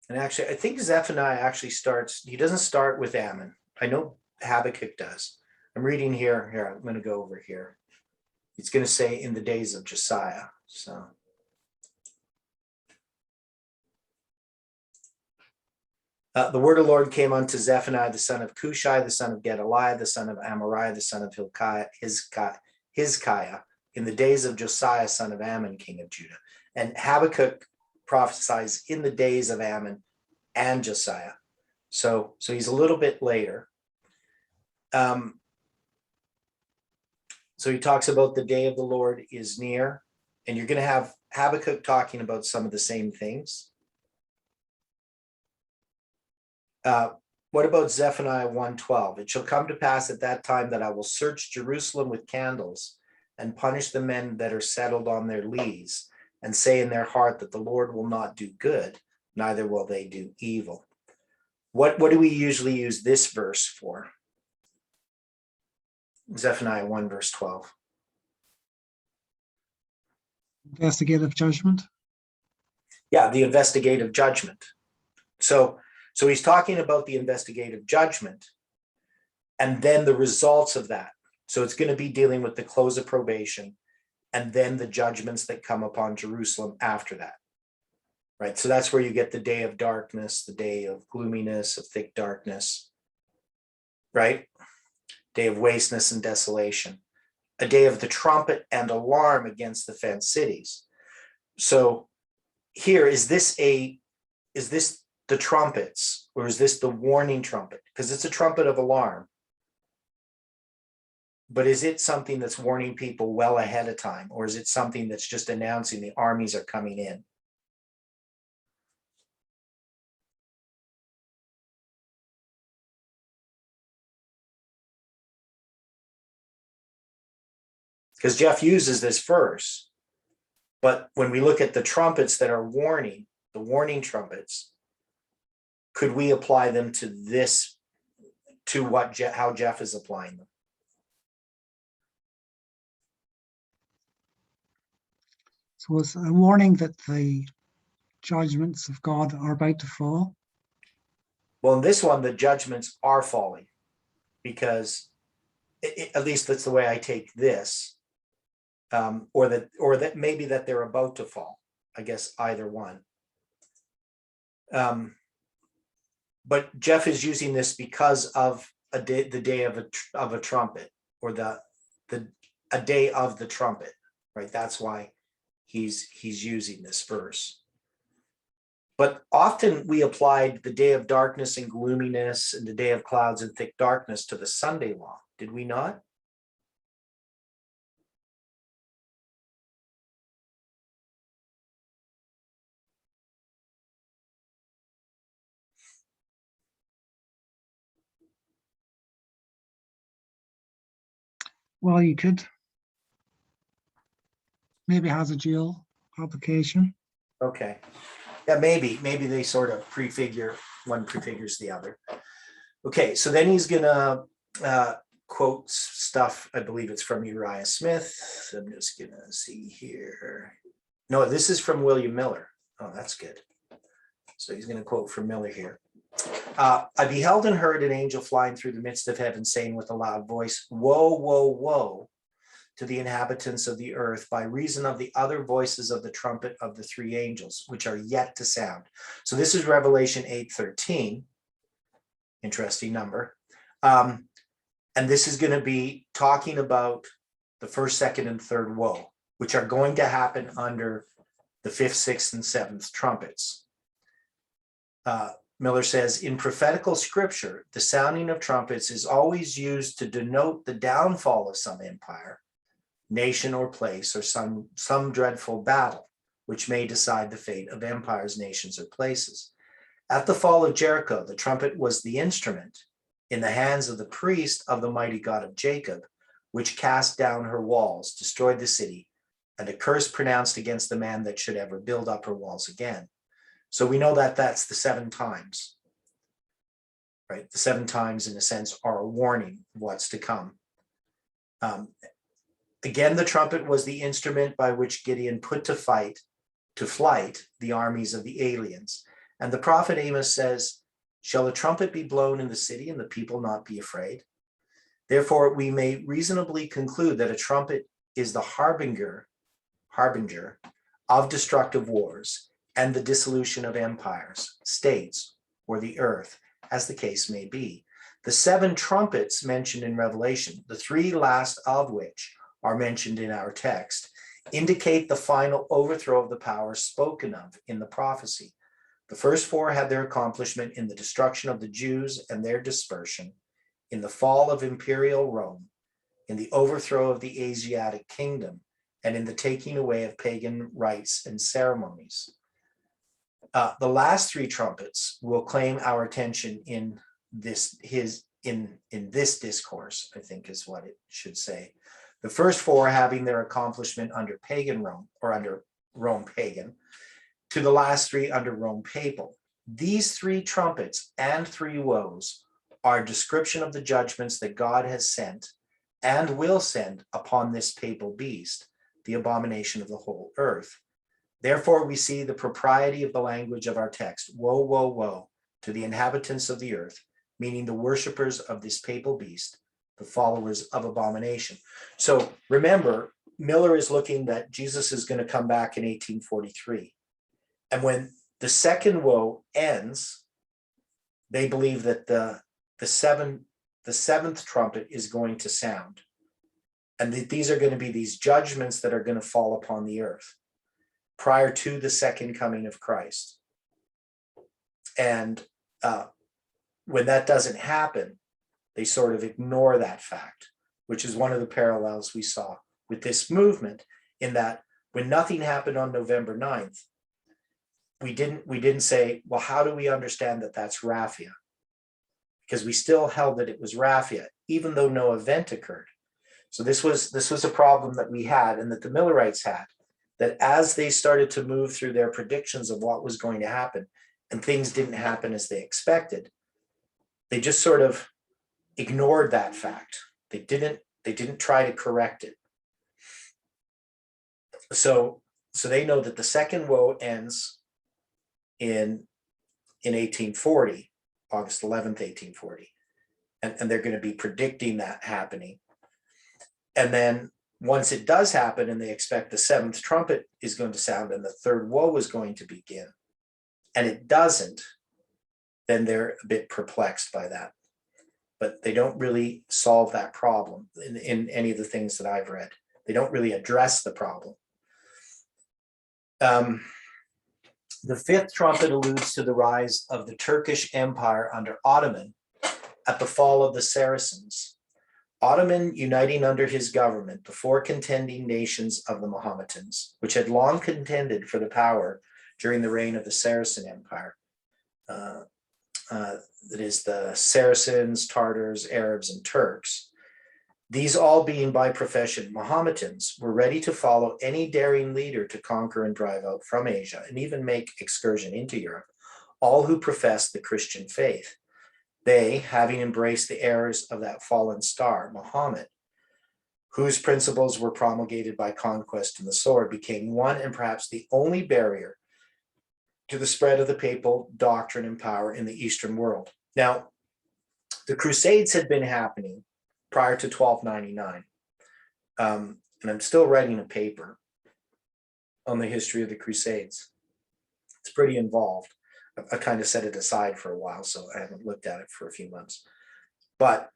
S1: And actually, I think Zephaniah actually he doesn't start with Ammon. I know Habakkuk does, I'm reading here, I'm going to go over here. It's going to say in the days of Josiah. So the word of the Lord came unto Zephaniah, the son of Cushai, the son of Gedaliah, the son of Amariah, the son of Hizkiah, in the days of Josiah, son of Ammon, king of Judah. And Habakkuk prophesies in the days of Ammon and Josiah. So he's a little bit later. So he talks about the day of the Lord is near, and you're going to have Habakkuk talking about some of the same things. What about Zephaniah 1:12? It shall come to pass at that time that I will search Jerusalem with candles and punish the men that are settled on their lees, and say in their heart that the Lord will not do good, neither will they do evil. What do we usually use this verse for? Zephaniah 1 verse 12.
S2: Investigative judgment.
S1: Yeah, the investigative judgment. So he's talking about the investigative judgment and then the results of that. So it's going to be dealing with the close of probation and then the judgments that come upon Jerusalem after that. Right. So that's where you get the day of darkness, the day of gloominess, of thick darkness. Right. Day of wasteness and desolation, a day of the trumpet and alarm against the fenced cities. So here, is this the trumpets, or is this the warning trumpet? Because it's a trumpet of alarm. But is it something that's warning people well ahead of time, or is it something that's just announcing the armies are coming in? Because Jeff uses this verse, but when we look at the trumpets that are warning, the warning trumpets, could we apply them to this, to what how Jeff is applying them?
S2: So it's a warning that the judgments of God are about to fall.
S1: Well, in this one, the judgments are falling, because at least that's the way I take this. Or that maybe that they're about to fall. I guess either one. But Jeff is using this because of the day of a trumpet, or a day of the trumpet, right? That's why he's using this verse. But often we applied the day of darkness and gloominess and the day of clouds and thick darkness to the Sunday law. Did we not?
S2: Well, you could. Maybe has a dual application.
S1: Okay. Yeah, maybe they sort of prefigure, one prefigures the other. Okay, so then he's gonna quote stuff. I believe it's from Uriah Smith. I'm just gonna see here. No, this is from William Miller. Oh, that's good. So he's gonna quote from Miller here. I beheld and heard an angel flying through the midst of heaven, saying with a loud voice, woe, woe, woe to the inhabitants of the earth, by reason of the other voices of the trumpet of the three angels, which are yet to sound. So this is Revelation 8:13. Interesting number. And this is going to be talking about the first, second, and third woe, which are going to happen under the fifth, sixth, and seventh trumpets. Miller says, in prophetical scripture, the sounding of trumpets is always used to denote the downfall of some empire, nation, or place, or some dreadful battle, which may decide the fate of empires, nations, or places. At the fall of Jericho, the trumpet was the instrument in the hands of the priest of the mighty God of Jacob, which cast down her walls, destroyed the city, and a curse pronounced against the man that should ever build up her walls again. So we know that that's the 7 times, right? The 7 times, in a sense, are a warning of what's to come. Again, the trumpet was the instrument by which Gideon put to flight the armies of the aliens. And the prophet Amos says, shall a trumpet be blown in the city and the people not be afraid? Therefore, we may reasonably conclude that a trumpet is the harbinger of destructive wars and the dissolution of empires, states, or the earth, as the case may be. The 7 trumpets mentioned in Revelation, the 3 last of which are mentioned in our text, indicate the final overthrow of the powers spoken of in the prophecy. The first 4 had their accomplishment in the destruction of the Jews and their dispersion, in the fall of imperial Rome, in the overthrow of the Asiatic kingdom, and in the taking away of pagan rites and ceremonies. The last 3 trumpets will claim our attention in this discourse, I think is what it should say. The first 4 having their accomplishment under pagan Rome, or under Rome pagan, to the last 3 under Rome papal. These 3 trumpets and 3 woes are a description of the judgments that God has sent and will send upon this papal beast, the abomination of the whole earth. Therefore, we see the propriety of the language of our text, woe, woe, woe, to the inhabitants of the earth, meaning the worshipers of this papal beast, the followers of abomination. So remember, Miller is looking that Jesus is going to come back in 1843. And when the second woe ends, they believe that the seventh trumpet is going to sound. And that these are going to be these judgments that are going to fall upon the earth prior to the second coming of Christ. And when that doesn't happen, they sort of ignore that fact, which is one of the parallels we saw with this movement, in that when nothing happened on November 9th, we didn't say, well, how do we understand that that's raffia? Because we still held that it was raffia, even though no event occurred. So this was a problem that we had, and that the Millerites had, that as they started to move through their predictions of what was going to happen, and things didn't happen as they expected, they just sort of ignored that fact. They didn't try to correct it. So they know that the second woe ends in 1840, August 11th, 1840. And they're going to be predicting that happening. And then once it does happen, and they expect the 7th trumpet is going to sound and the third woe is going to begin, and it doesn't, then they're a bit perplexed by that. But they don't really solve that problem in any of the things that I've read. They don't really address the problem. The 5th trumpet alludes to the rise of the Turkish Empire under Ottoman at the fall of the Saracens. Ottoman uniting under his government the 4 contending nations of the Mohammedans, which had long contended for the power during the reign of the Saracen Empire. That is the Saracens, Tartars, Arabs, and Turks. These all being by profession Mohammedans, were ready to follow any daring leader to conquer and drive out from Asia and even make excursion into Europe all who professed the Christian faith. They, having embraced the errors of that fallen star, Muhammad, whose principles were promulgated by conquest and the sword, became one and perhaps the only barrier to the spread of the papal doctrine and power in the Eastern world. Now, the Crusades had been happening prior to 1299. And I'm still writing a paper on the history of the Crusades. It's pretty involved. I kind of set it aside for a while, so I haven't looked at it for a few months. But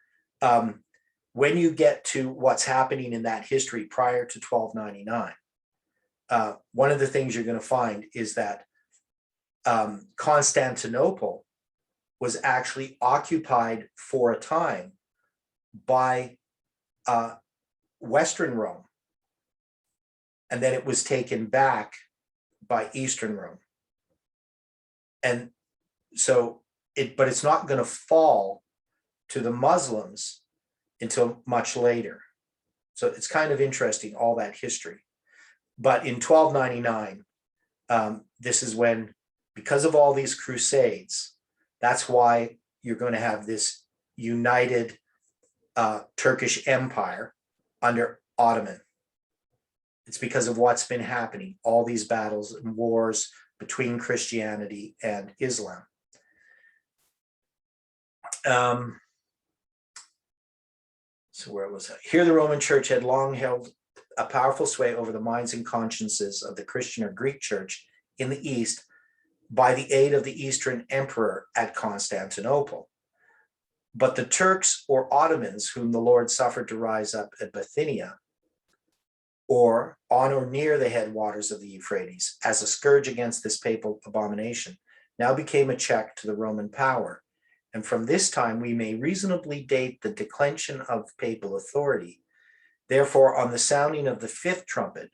S1: when you get to what's happening in that history prior to 1299, one of the things you're going to find is that Constantinople was actually occupied for a time by Western Rome, and then it was taken back by Eastern Rome. And so but it's not going to fall to the Muslims until much later. So it's kind of interesting, all that history. But in 1299, this is when, because of all these crusades, that's why you're going to have this united Turkish Empire under Ottoman. It's because of what's been happening, all these battles and wars between Christianity and Islam. So where was I? Here the Roman Church had long held a powerful sway over the minds and consciences of the Christian or Greek Church in the East by the aid of the Eastern Emperor at Constantinople. But the Turks or Ottomans, whom the Lord suffered to rise up at Bithynia, or on or near the headwaters of the Euphrates, as a scourge against this papal abomination, now became a check to the Roman power. And from this time, we may reasonably date the declension of papal authority. Therefore, on the sounding of the fifth trumpet,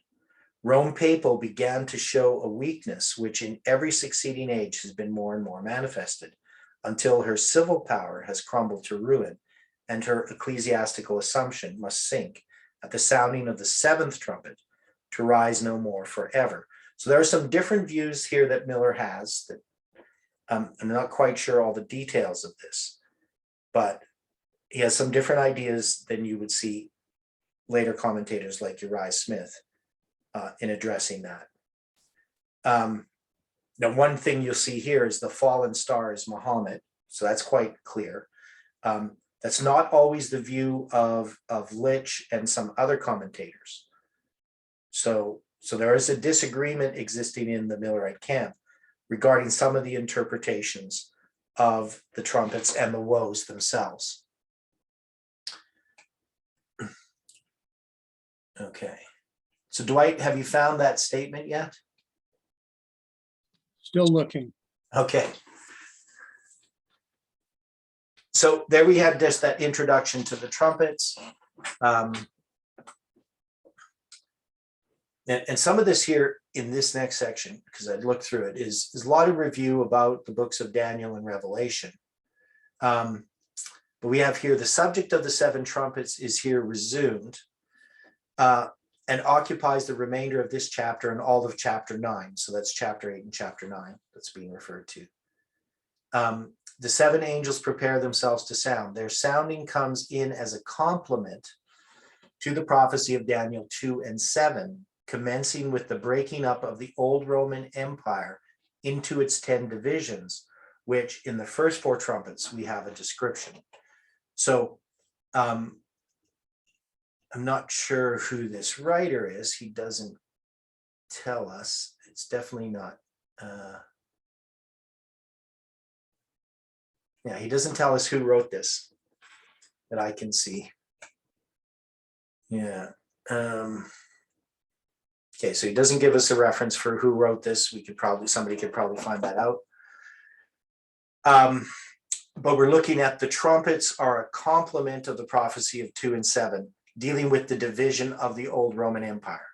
S1: Rome papal began to show a weakness which in every succeeding age has been more and more manifested, until her civil power has crumbled to ruin, and her ecclesiastical assumption must sink at the sounding of the seventh trumpet to rise no more forever. So there are some different views here that Miller has that I'm not quite sure all the details of this, but he has some different ideas than you would see later commentators like Uriah Smith in addressing that. Now, one thing you'll see here is the fallen star is Muhammad, so that's quite clear. That's not always the view of Litch and some other commentators. So there is a disagreement existing in the Millerite camp regarding some of the interpretations of the trumpets and the woes themselves. Okay. So Dwight, have you found that statement yet?
S5: Still looking.
S1: Okay. So there we had just that introduction to the trumpets. And some of this here in this next section, because I'd looked through it, is a lot of review about the books of Daniel and Revelation. But we have here the subject of the seven trumpets is here resumed and occupies the remainder of this chapter and all of chapter 9. So that's chapter 8 and chapter 9 that's being referred to. The seven angels prepare themselves to sound. Their sounding comes in as a complement to the prophecy of Daniel 2 and 7, commencing with the breaking up of the old Roman Empire into its 10 divisions, which in the first four trumpets, we have a description. So I'm not sure who this writer is. He doesn't tell us. It's definitely not. Yeah, he doesn't tell us who wrote this that I can see. Yeah. Okay, so he doesn't give us a reference for who wrote this. Somebody could probably find that out. But we're looking at the trumpets are a complement of the prophecy of 2 and 7, dealing with the division of the old Roman Empire.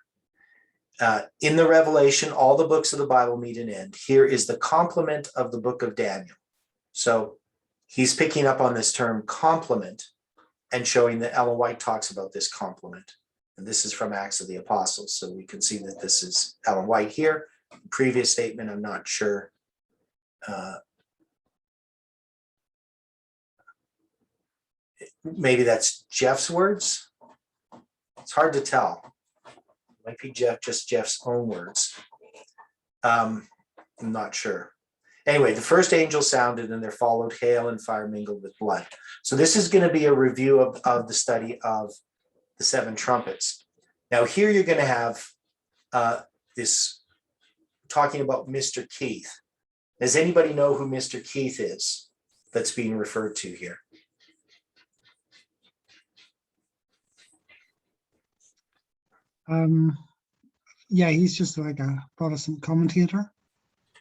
S1: In the Revelation, all the books of the Bible meet an end. Here is the complement of the book of Daniel. So he's picking up on this term complement and showing that Ellen White talks about this complement. And this is from Acts of the Apostles. So we can see that this is Ellen White here. Previous statement, I'm not sure. Maybe that's Jeff's words. It's hard to tell. It might be just Jeff's own words. I'm not sure. Anyway, the first angel sounded and there followed hail and fire mingled with blood. So this is going to be a review of the study of the seven trumpets. Now here you're going to have this talking about Mr. Keith. Does anybody know who Mr. Keith is that's being referred to here?
S2: Yeah, he's just like a Protestant commentator.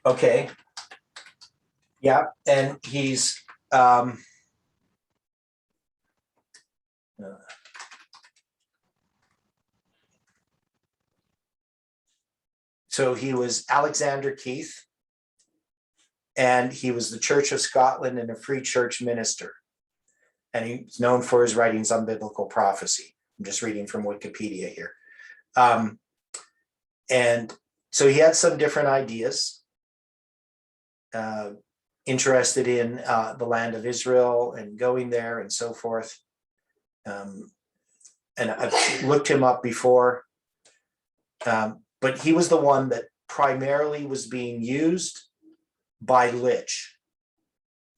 S1: Okay. Yeah, and he's so he was Alexander Keith, and he was the Church of Scotland and a Free Church minister. And he's known for his writings on biblical prophecy. I'm just reading from Wikipedia here. And so he had some different ideas, interested in the land of Israel and going there and so forth. And I've looked him up before, but he was the one that primarily was being used by Litch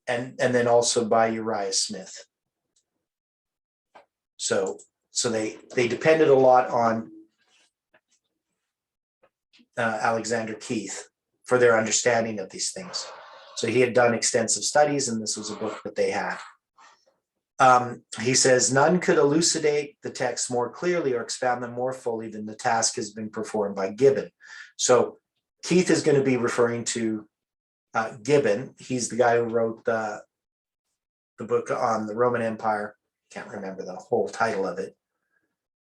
S1: and then also by Uriah Smith. So they depended a lot on Alexander Keith for their understanding of these things. So he had done extensive studies, and this was a book that they had. He says, none could elucidate the text more clearly or expound them more fully than the task has been performed by Gibbon. So Keith is going to be referring to Gibbon. He's the guy who wrote the book on the Roman Empire. Can't remember the whole title of it.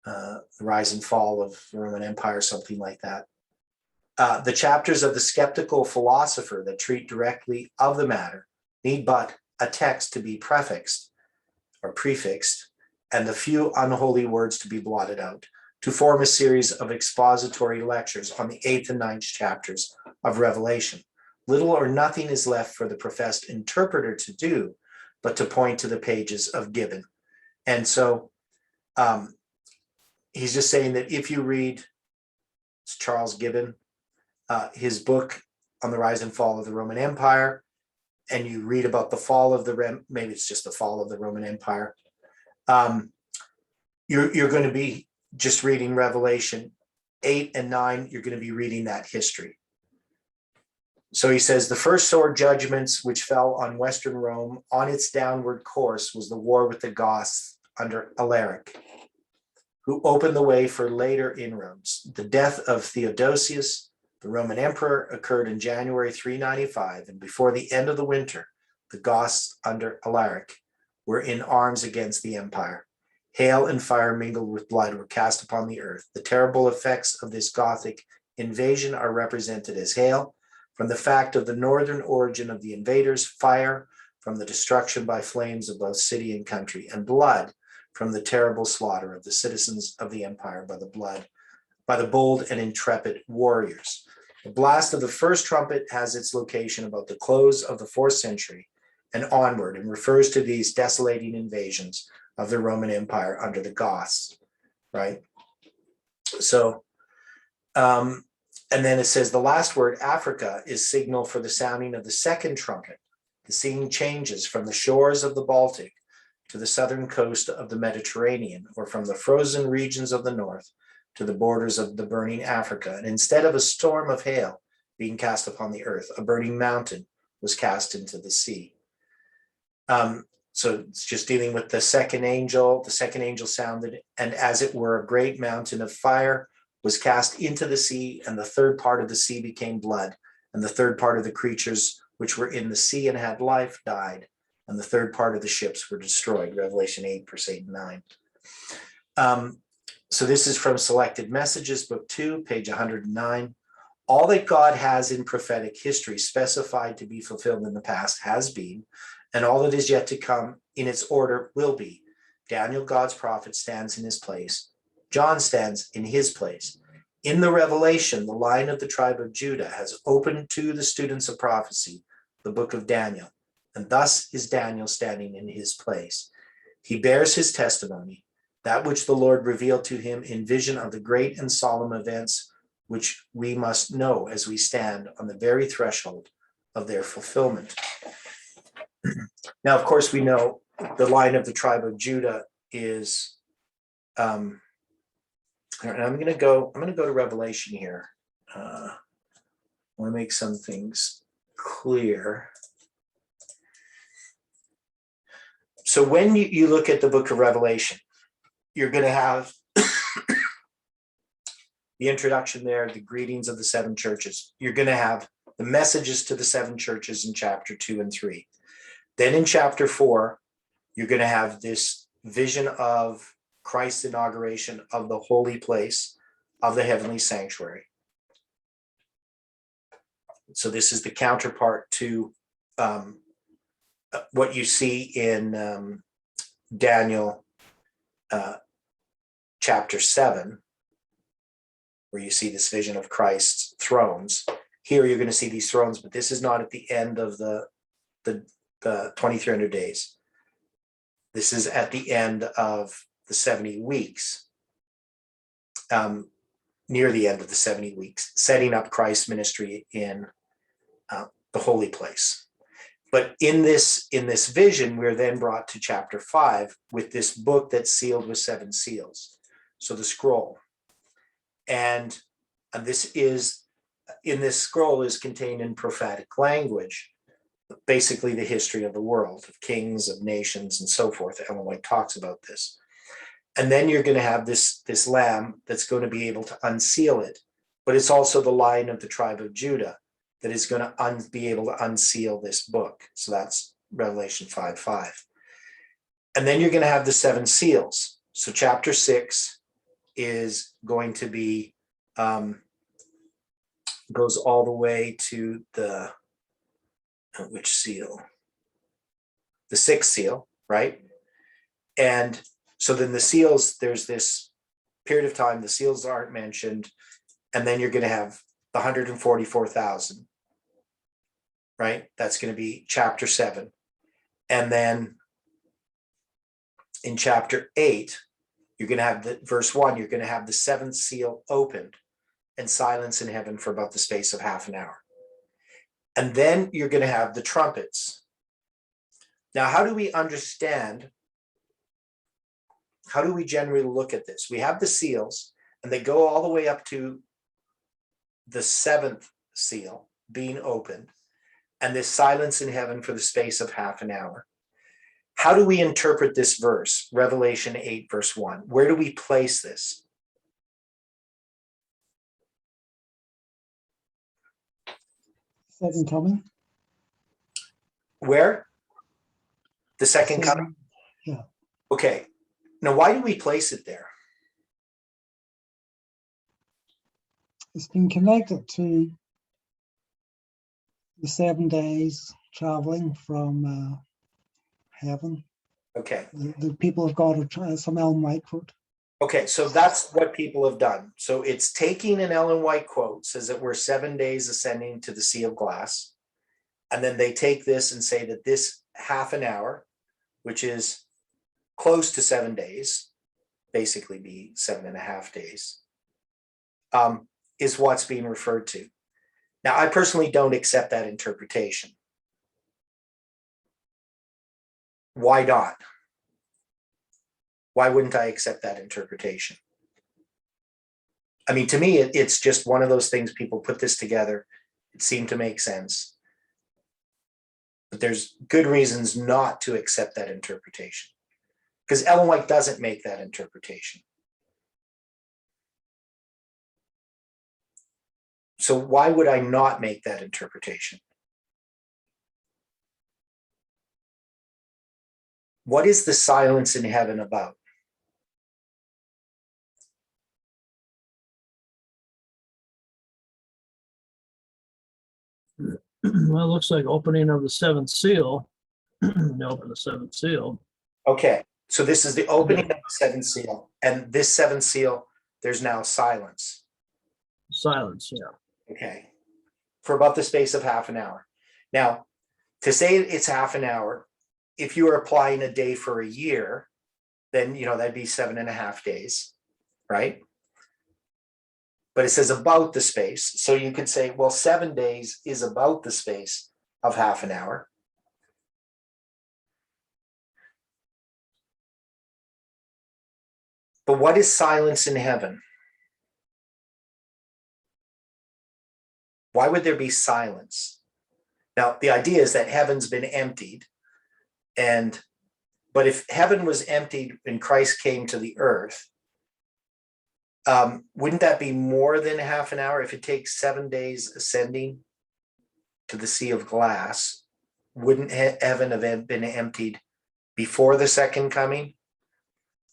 S1: The Rise and Fall of the Roman Empire, something like that. The chapters of the skeptical philosopher that treat directly of the matter need but a text to be prefixed or prefixed, and the few unholy words to be blotted out, to form a series of expository lectures on the 8th and 9th chapters of Revelation. Little or nothing is left for the professed interpreter to do, but to point to the pages of Gibbon. And so he's just saying that if you read Charles Gibbon, his book on the rise and fall of the Roman Empire, and you read about the fall of maybe it's just the fall of the Roman Empire, you're going to be just reading Revelation 8 and 9, you're going to be reading that history. So he says, the first sore judgments which fell on Western Rome on its downward course was the war with the Goths under Alaric, who opened the way for later inroads. The death of Theodosius, the Roman emperor, occurred in January 395, and before the end of the winter, the Goths under Alaric were in arms against the empire. Hail and fire mingled with blood were cast upon the earth. The terrible effects of this Gothic invasion are represented as hail, from the fact of the northern origin of the invaders, fire from the destruction by flames of both city and country, and blood from the terrible slaughter of the citizens of the empire by the bold and intrepid warriors. The blast of the first trumpet has its location about the close of the 4th century and onward, and refers to these desolating invasions of the Roman Empire under the Goths, right? So, and then it says the last word, Africa, is signal for the sounding of the second trumpet. The scene changes from the shores of the Baltic to the southern coast of the Mediterranean, or from the frozen regions of the north to the borders of the burning Africa. And instead of a storm of hail being cast upon the earth, a burning mountain was cast into the sea. So it's just dealing with the second angel. The second angel sounded, and as it were, a great mountain of fire was cast into the sea, and the third part of the sea became blood, and the third part of the creatures which were in the sea and had life died, and the third part of the ships were destroyed. Revelation 8, verse 8 and 9. So this is from Selected Messages, Book 2, page 109. All that God has in prophetic history specified to be fulfilled in the past has been, and all that is yet to come in its order will be. Daniel, God's prophet, stands in his place. John stands in his place. In the Revelation, the line of the tribe of Judah has opened to the students of prophecy the book of Daniel, and thus is Daniel standing in his place. He bears his testimony, that which the Lord revealed to him in vision of the great and solemn events which we must know as we stand on the very threshold of their fulfillment. Now, of course, we know the line of the tribe of Judah is, and I'm going to go to Revelation here. I want to make some things clear. So when you look at the book of Revelation, you're going to have the introduction there, the greetings of the 7 churches. You're going to have the messages to the 7 churches in chapter 2 and 3. Then in chapter 4, you're going to have this vision of Christ's inauguration of the holy place of the heavenly sanctuary. So this is the counterpart to what you see in Daniel chapter 7, where you see this vision of Christ's thrones. Here you're going to see these thrones, but this is not at the end of the 2300 days. This is at the end of the 70 weeks, near the end of the 70 weeks, setting up Christ's ministry in the holy place. But in this vision, we're then brought to chapter 5 with this book that's sealed with 7 seals. So the scroll. And this is, in this scroll is contained in prophetic language, basically the history of the world, of kings, of nations, and so forth. Ellen White talks about this. And then you're going to have this lamb that's going to be able to unseal it. But it's also the Lion of the tribe of Judah that is going to be able to unseal this book. So that's Revelation 5:5. And then you're going to have the 7 seals. So chapter 6 is going to be, goes all the way to the, which seal? The 6th seal, right? And so then the seals, there's this period of time, the seals aren't mentioned, and then you're going to have the 144,000, right? That's going to be chapter 7. And then in chapter 8, you're going to have the verse 1, you're going to have the 7th seal opened and silence in heaven for about the space of half an hour. And then you're going to have the trumpets. Now, how do we understand? How do we generally look at this? We have the seals, and they go all the way up to the 7th seal being opened, and this silence in heaven for the space of half an hour. How do we interpret this verse, Revelation 8, verse 1? Where do we place this?
S2: Second coming.
S1: Where? The second coming?
S2: Yeah.
S1: Okay. Now, why do we place it there?
S2: It's been connected to the 7 days traveling from heaven.
S1: Okay.
S2: The people of God have tried some Ellen White quote.
S1: Okay, so that's what people have done. So it's taking an Ellen White quote, says that we're 7 days ascending to the sea of glass. And then they take this and say that this half an hour, which is close to 7 days, basically be 7.5 days, is what's being referred to. Now, I personally don't accept that interpretation. Why not? Why wouldn't I accept that interpretation? I mean, to me, it's just one of those things, people put this together. It seemed to make sense. But there's good reasons not to accept that interpretation, because Ellen White doesn't make that interpretation. So why would I not make that interpretation? What is the silence in heaven about?
S3: Well, it looks like opening of the 7th seal. They open the 7th seal.
S1: Okay, so this is the opening of the 7th seal, and this 7th seal, there's now silence.
S3: Silence, yeah.
S1: Okay, for about the space of half an hour. Now, to say it's half an hour, if you were applying a day for a year, then, that'd be 7.5 days, right? But it says about the space. So you could say, well, 7 days is about the space of half an hour. But what is silence in heaven? Why would there be silence? Now, the idea is that heaven's been emptied. But if heaven was emptied when Christ came to the earth, wouldn't that be more than half an hour? If it takes 7 days ascending to the sea of glass, wouldn't heaven have been emptied before the second coming?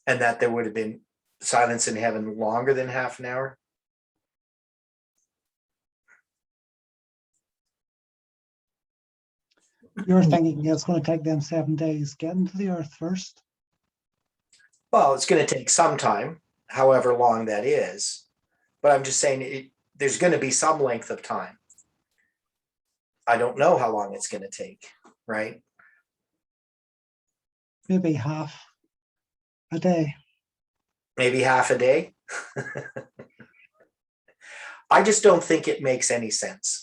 S1: And that there would have been silence in heaven longer than half an hour?
S2: You're thinking it's going to take them 7 days getting to the earth first?
S1: Well, it's going to take some time, however long that is. But I'm just saying there's going to be some length of time. I don't know how long it's going to take, right?
S2: Maybe half a day.
S1: Maybe half a day. I just don't think it makes any sense.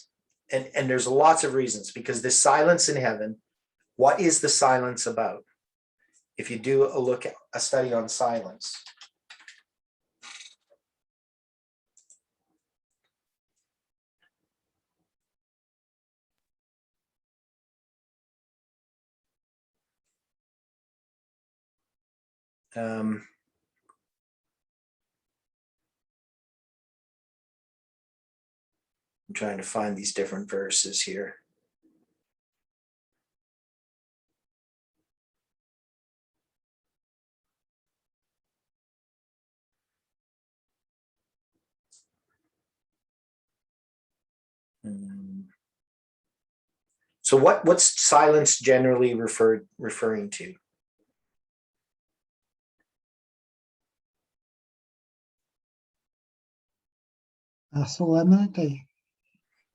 S1: And there's lots of reasons, because this silence in heaven What is the silence about? If you do a look at a study on silence. I'm trying to find these different verses here. So what's silence generally referring to?
S2: Solemnity.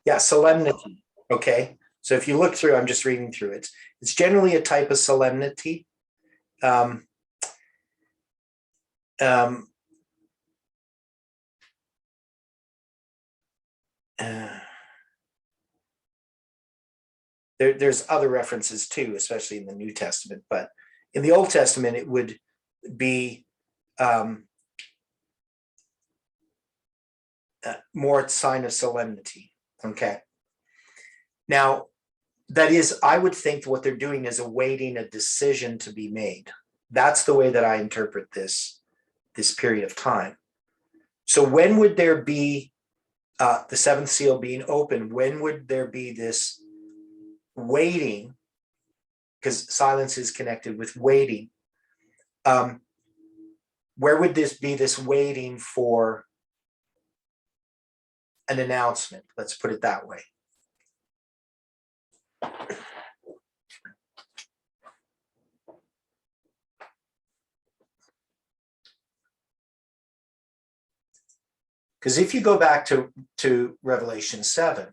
S1: Yeah, solemnity. Okay. So if you look through, I'm just reading through it. It's generally a type of solemnity. Um, um, there's other references too, especially in the New Testament, but in the Old Testament, it would be more sign of solemnity. Okay. Now, that is, I would think what they're doing is awaiting a decision to be made. That's the way that I interpret this period of time. So when would there be the seventh seal being open? When would there be this waiting? Because silence is connected with waiting. Where would this be, this waiting for an announcement? Let's put it that way. Because if you go back to Revelation 7,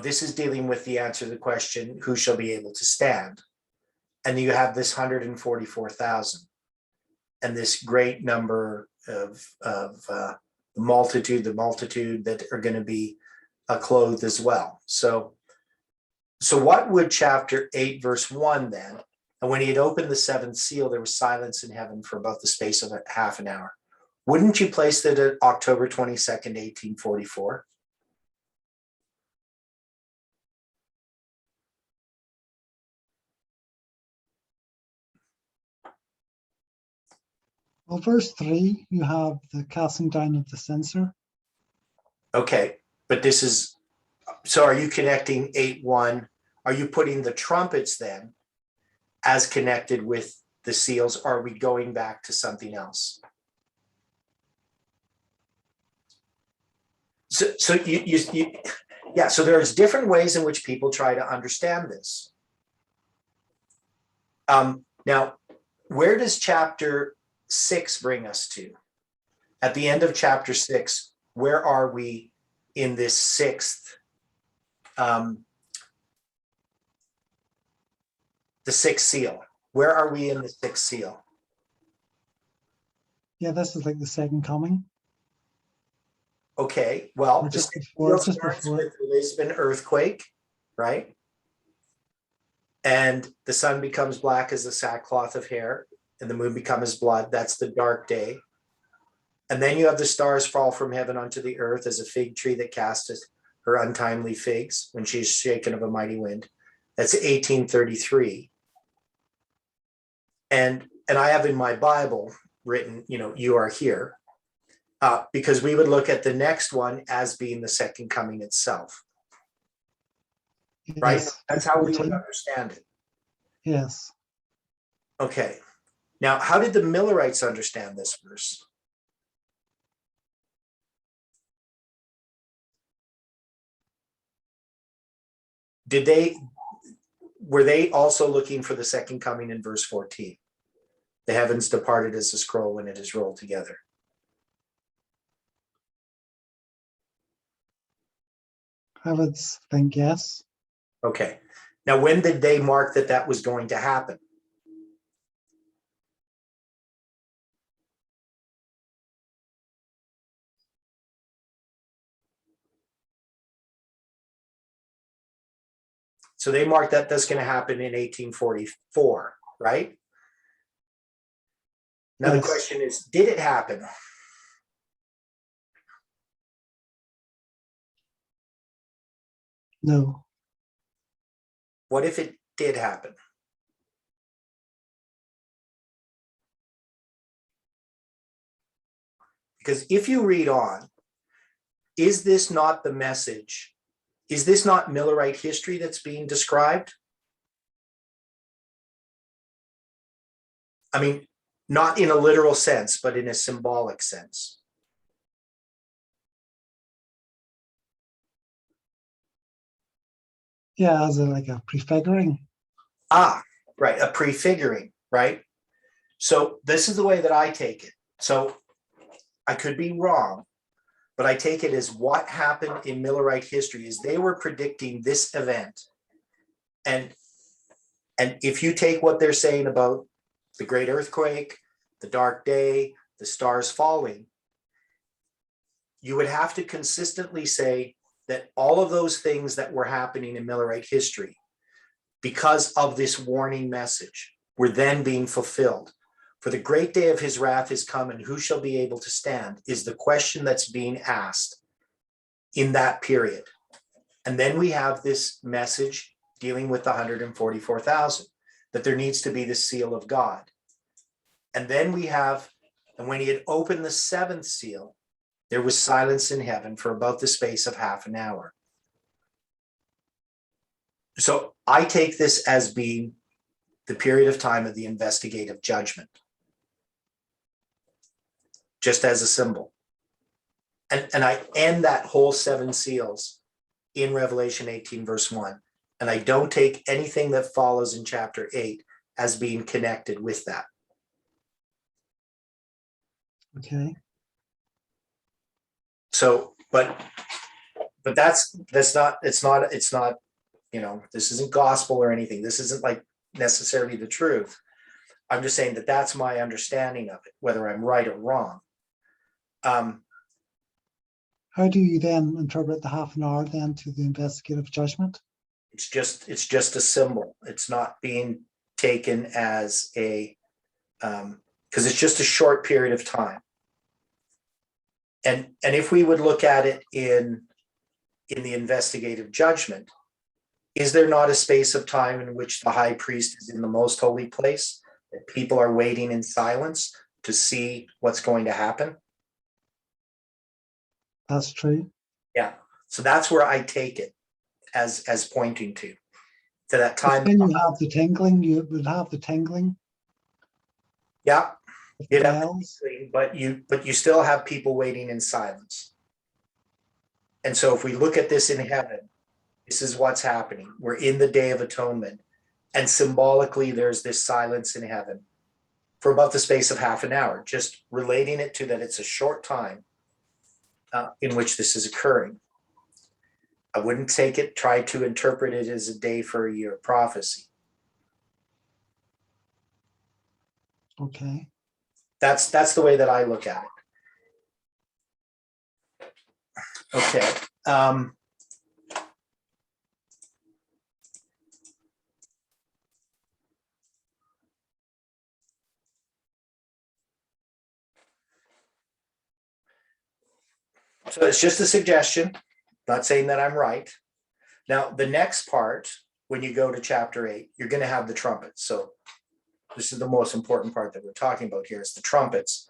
S1: this is dealing with the answer to the question, who shall be able to stand? And you have this 144,000 and this great number of the multitude that are going to be clothed as well. So what would chapter 8, verse 1 then? And when he had opened the seventh seal, there was silence in heaven for about the space of half an hour. Wouldn't you place it at October 22nd, 1844?
S2: Well, verse 3, you have the casting down of the censer.
S1: Okay, but this is, so are you connecting 8:1? Are you putting the trumpets then as connected with the seals? Or are we going back to something else? So yeah, so there's different ways in which people try to understand this. Now, where does chapter 6 bring us to? At the end of chapter 6, where are we in this sixth, the sixth seal? Where are we in the sixth seal?
S2: Yeah, this is like the second coming.
S1: Okay, well,
S2: Or
S1: the
S2: just
S1: sixth
S2: before,
S1: seal
S2: just
S1: starts
S2: before.
S1: with the Lisbon earthquake, right? And the sun becomes black as a sackcloth of hair, and the moon becomes blood. That's the dark day. And then you have the stars fall from heaven onto the earth as a fig tree that casteth her untimely figs when she is shaken of a mighty wind. That's 1833. And I have in my Bible written, you are here, because we would look at the next one as being the second coming itself, right?
S2: Yes,
S1: That's how we would
S2: 14.
S1: understand it.
S2: Yes.
S1: Okay. Now, how did the Millerites understand this verse? Were they also looking for the second coming in verse 14? The heavens departed as a scroll when it is rolled together.
S2: I would think yes.
S1: Okay. Now, when did they mark that was going to happen? So they marked that that's going to happen in 1844, right? Now the
S2: Yes.
S1: question is, did it happen?
S2: No.
S1: What if it did happen? Because if you read on, is this not the message? Is this not Millerite history that's being described? I mean, not in a literal sense, but in a symbolic sense.
S2: Yeah, as like a prefiguring.
S1: Ah, right, a prefiguring, right? So this is the way that I take it. So I could be wrong, but I take it as what happened in Millerite history is they were predicting this event. And if you take what they're saying about the great earthquake, the dark day, the stars falling, you would have to consistently say that all of those things that were happening in Millerite history, because of this warning message, were then being fulfilled. For the great day of his wrath is come, and who shall be able to stand, is the question that's being asked in that period. And then we have this message dealing with the 144,000, that there needs to be the seal of God. And then we have, and when he had opened the seventh seal, there was silence in heaven for about the space of half an hour. So I take this as being the period of time of the investigative judgment, just as a symbol. And I end that whole seven seals in Revelation 18, verse 1. And I don't take anything that follows in chapter 8 as being connected with that.
S2: Okay.
S1: So, but that's not, it's not, you know, this isn't gospel or anything. This isn't like necessarily the truth. I'm just saying that that's my understanding of it, whether I'm right or wrong.
S2: How do you then interpret the half an hour then to the investigative judgment?
S1: It's just a symbol. It's not being taken as a, because it's just a short period of time. And if we would look at it in the investigative judgment, is there not a space of time in which the high priest is in the most holy place, that people are waiting in silence to see what's going to happen?
S2: That's true.
S1: Yeah. So that's where I take it as pointing to that time.
S2: Then you have the tingling, you would have the tingling.
S1: Yeah.
S2: With the
S1: You'd have
S2: bells.
S1: but you still have people waiting in silence. And so if we look at this in heaven, this is what's happening. We're in the Day of Atonement, and symbolically there's this silence in heaven for about the space of half an hour, just relating it to that it's a short time in which this is occurring. I wouldn't try to interpret it as a day for a year of prophecy.
S2: Okay.
S1: That's the way that I look at it. Okay. So it's just a suggestion, not saying that I'm right. Now, the next part, when you go to chapter 8, you're going to have the trumpets. So this is the most important part that we're talking about here is the trumpets.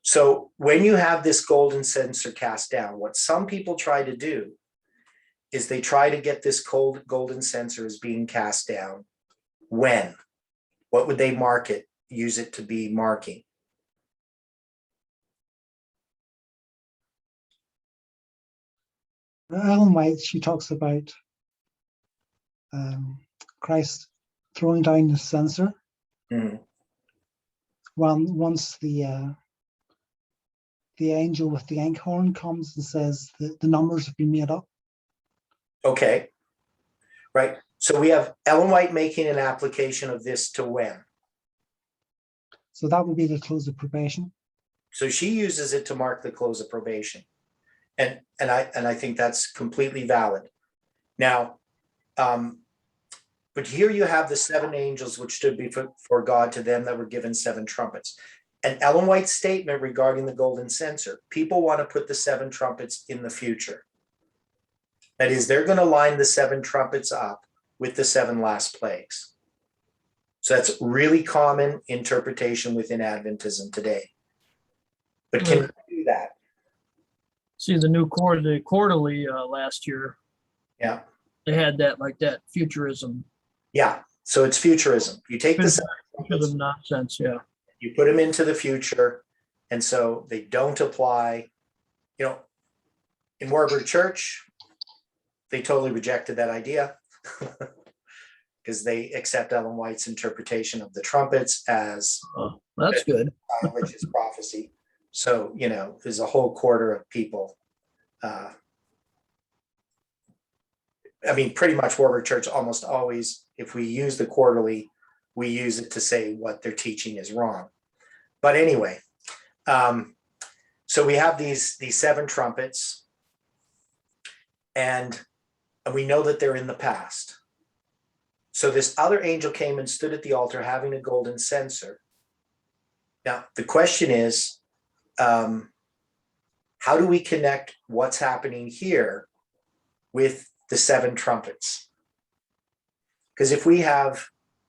S1: So when you have this golden censer cast down, what some people try to do is they try to get this golden censer as being cast down. When? What would they mark it, use it to be marking?
S2: Ellen White, she talks about Christ throwing down the censer.
S1: Mm-hmm.
S2: Once the angel with the inkhorn comes and says that the numbers have been made up.
S1: Okay, right. So we have Ellen White making an application of this to when?
S2: So that would be the close of probation.
S1: So she uses it to mark the close of probation. And I think that's completely valid. Now, But here you have the 7 angels which stood before God, to them that were given 7 trumpets. And Ellen White's statement regarding the golden censer, people want to put the 7 trumpets in the future. That is, they're going to line the 7 trumpets up with the 7 last plagues. So that's really common interpretation within Adventism today. But can we do that?
S3: See the new quarterly last year,
S1: Yeah.
S3: they had that like that futurism.
S1: Yeah. So it's futurism. You take the 7 trumpets,
S3: Nonsense, yeah.
S1: you put them into the future, and so they don't apply. You know, in Warburg Church, they totally rejected that idea because they accept Ellen White's interpretation of the trumpets as
S3: That's good.
S1: which is prophecy. So, you know, there's a whole quarter of people. I mean, pretty much Warburg Church almost always, if we use the quarterly, we use it to say what they're teaching is wrong. But anyway, so we have these 7 trumpets, and we know that they're in the past. So this other angel came and stood at the altar having a golden censer. Now, the question is, how do we connect what's happening here with the 7 trumpets? Because if we have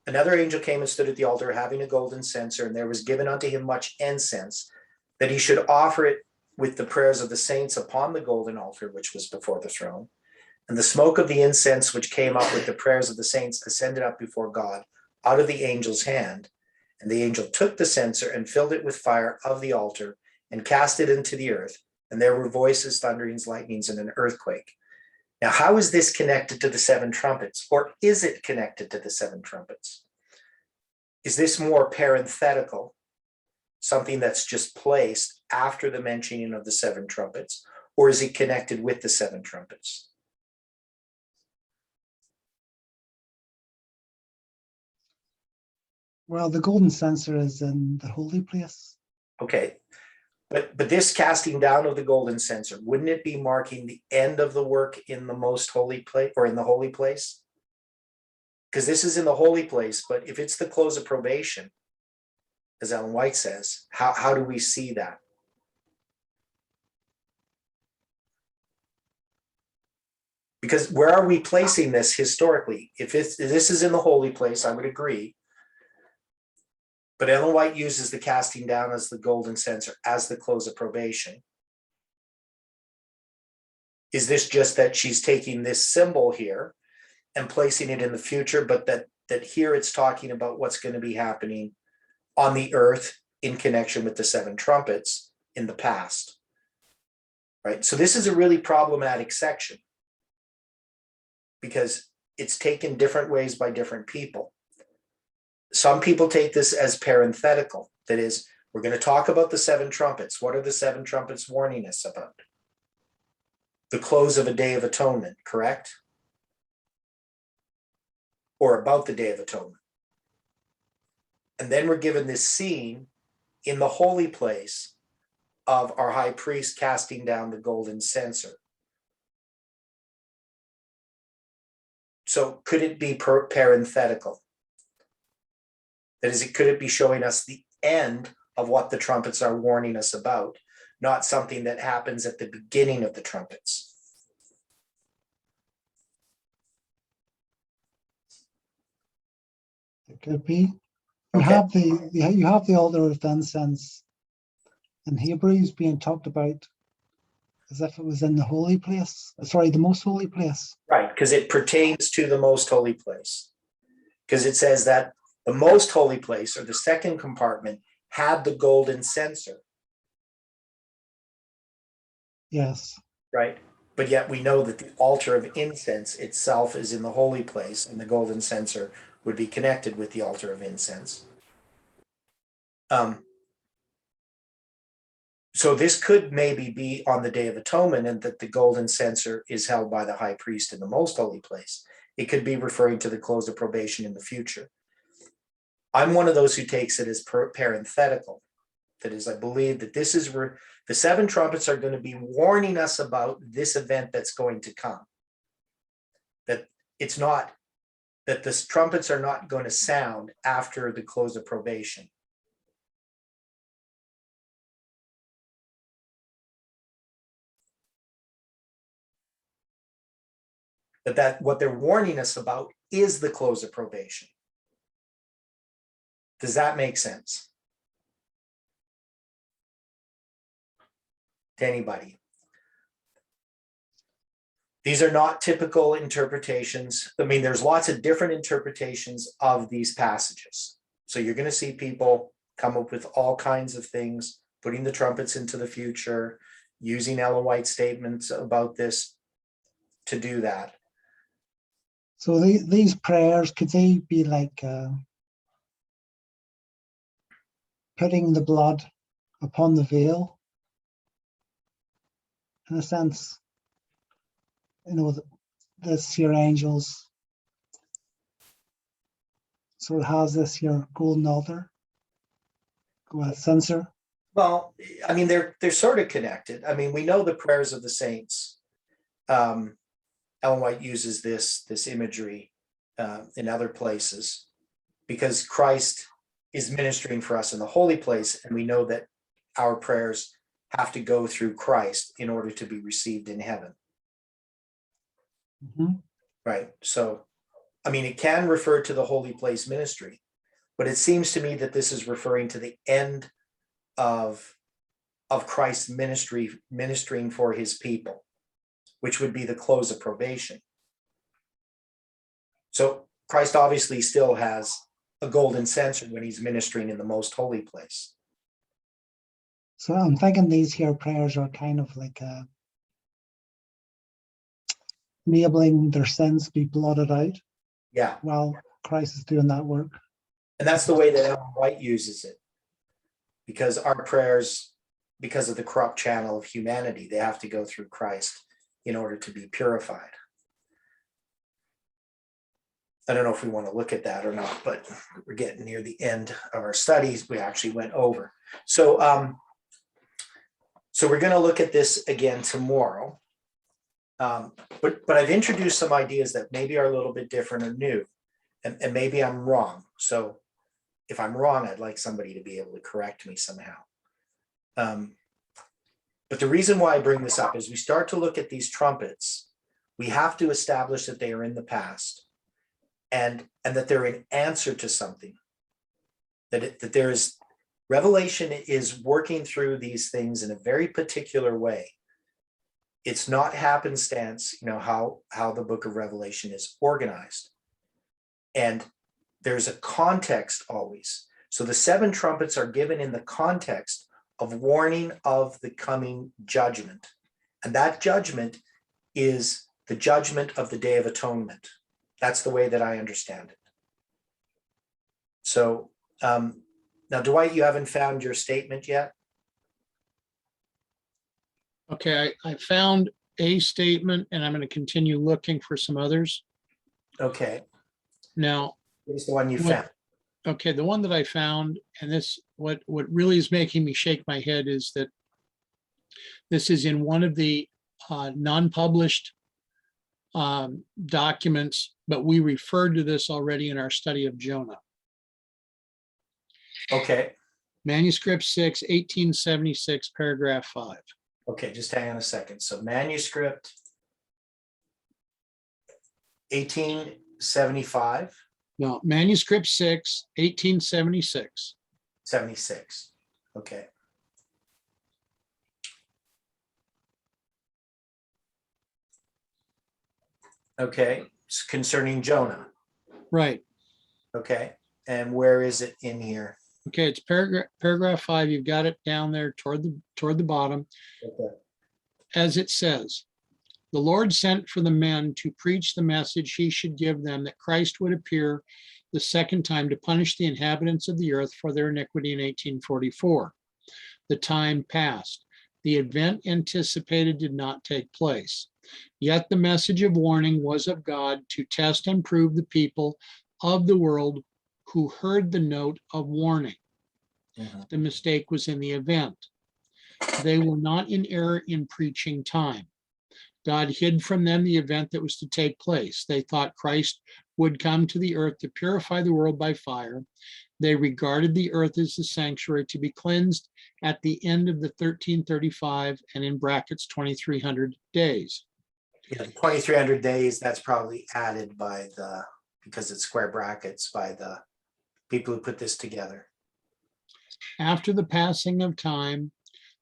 S1: another angel came and stood at the altar having a golden censer, and there was given unto him much incense, that he should offer it with the prayers of the saints upon the golden altar, which was before the throne. And the smoke of the incense which came up with the prayers of the saints ascended up before God out of the angel's hand. And the angel took the censer and filled it with fire of the altar and cast it into the earth. And there were voices, thunderings, lightnings, and an earthquake. Now, how is this connected to the 7 trumpets? Or is it connected to the 7 trumpets? Is this more parenthetical, something that's just placed after the mentioning of the 7 trumpets? Or is it connected with the 7 trumpets?
S2: Well, the golden censer is in the holy place.
S1: Okay, but this casting down of the golden censer, wouldn't it be marking the end of the work in the most holy place, or in the holy place? Because this is in the holy place, but if it's the close of probation, as Ellen White says, how do we see that? Because where are we placing this historically? If this is in the holy place, I would agree. But Ellen White uses the casting down as the golden censer, as the close of probation. Is this just that she's taking this symbol here and placing it in the future, but that here it's talking about what's going to be happening on the earth in connection with the 7 trumpets in the past, right? So this is a really problematic section because it's taken different ways by different people. Some people take this as parenthetical. That is, we're going to talk about the 7 trumpets. What are the 7 trumpets warning us about? The close of a Day of Atonement, correct? Or about the Day of Atonement. And then we're given this scene in the holy place of our high priest casting down the golden censer. So could it be parenthetical? That is, could it be showing us the end of what the trumpets are warning us about, not something that happens at the beginning of the trumpets?
S2: It could be. You
S1: Okay.
S2: have the altar of incense in Hebrews being talked about as if it was in the holy place. Sorry, the most holy place.
S1: Right, because it pertains to the most holy place. Because it says that the most holy place, or the second compartment, had the golden censer.
S2: Yes.
S1: Right? But yet we know that the altar of incense itself is in the holy place, and the golden censer would be connected with the altar of incense. So this could maybe be on the Day of Atonement, and that the golden censer is held by the high priest in the most holy place. It could be referring to the close of probation in the future. I'm one of those who takes it as parenthetical. That is, I believe that this is where the 7 trumpets are going to be warning us about this event that's going to come. That it's not that the trumpets are not going to sound after the close of probation. That what they're warning us about is the close of probation. Does that make sense to anybody? These are not typical interpretations. I mean, there's lots of different interpretations of these passages. So you're going to see people come up with all kinds of things, putting the trumpets into the future, using Ellen White statements about this to do that.
S2: So these prayers, could they be like putting the blood upon the veil? In a sense, you know, this here angels sort of has this here golden altar with censer.
S1: Well, I mean, they're sort of connected. I mean, we know the prayers of the saints. Ellen White uses this imagery in other places because Christ is ministering for us in the holy place, and we know that our prayers have to go through Christ in order to be received in heaven.
S2: Mm-hmm.
S1: Right. So, I mean, it can refer to the holy place ministry, but it seems to me that this is referring to the end of Christ's ministry, ministering for his people, which would be the close of probation. So Christ obviously still has a golden censer when he's ministering in the most holy place.
S2: So I'm thinking these here prayers are kind of like enabling their sins to be blotted out
S1: Yeah.
S2: while Christ is doing that work.
S1: And that's the way that Ellen White uses it. Because our prayers, because of the corrupt channel of humanity, they have to go through Christ in order to be purified. I don't know if we want to look at that or not, but we're getting near the end of our studies. We actually went over. So we're going to look at this again tomorrow. But I've introduced some ideas that maybe are a little bit different or new, and maybe I'm wrong. So if I'm wrong, I'd like somebody to be able to correct me somehow. But the reason why I bring this up is we start to look at these trumpets. We have to establish that they are in the past, and that they're an answer to something. That there is Revelation is working through these things in a very particular way. It's not happenstance, you know, how the book of Revelation is organized. And there's a context always. So the seven trumpets are given in the context of warning of the coming judgment. And that judgment is the judgment of the Day of Atonement. That's the way that I understand it. So now, Dwight, you haven't found your statement yet?
S5: Okay, I found a statement and I'm going to continue looking for some others.
S1: Okay.
S5: Now,
S1: Here's the one you
S5: What-
S1: found.
S5: okay, the one that I found, and this, what really is making me shake my head is that this is in one of the non-published documents, but we referred to this already in our study of Jonah.
S1: Okay.
S5: Manuscript 6, 1876, paragraph 5.
S1: Okay, just hang on a second. So manuscript 1875,
S5: No, manuscript 6, 1876.
S1: 76. Okay. Okay, it's concerning Jonah.
S5: Right.
S1: Okay, and where is it in here?
S5: Okay, it's paragraph 5. You've got it down there toward the bottom.
S1: Okay.
S5: As it says, the Lord sent for the men to preach the message he should give them, that Christ would appear the second time to punish the inhabitants of the earth for their iniquity in 1844. The time passed. The event anticipated did not take place. Yet the message of warning was of God to test and prove the people of the world who heard the note of warning.
S1: Mhm.
S5: The mistake was in the event. They were not in error in preaching time. God hid from them the event that was to take place. They thought Christ would come to the earth to purify the world by fire. They regarded the earth as the sanctuary to be cleansed at the end of the 1335 and in brackets 2300 days.
S1: Yeah, 2,300 days, that's probably added by because it's square brackets, by the people who put this together.
S5: After the passing of time,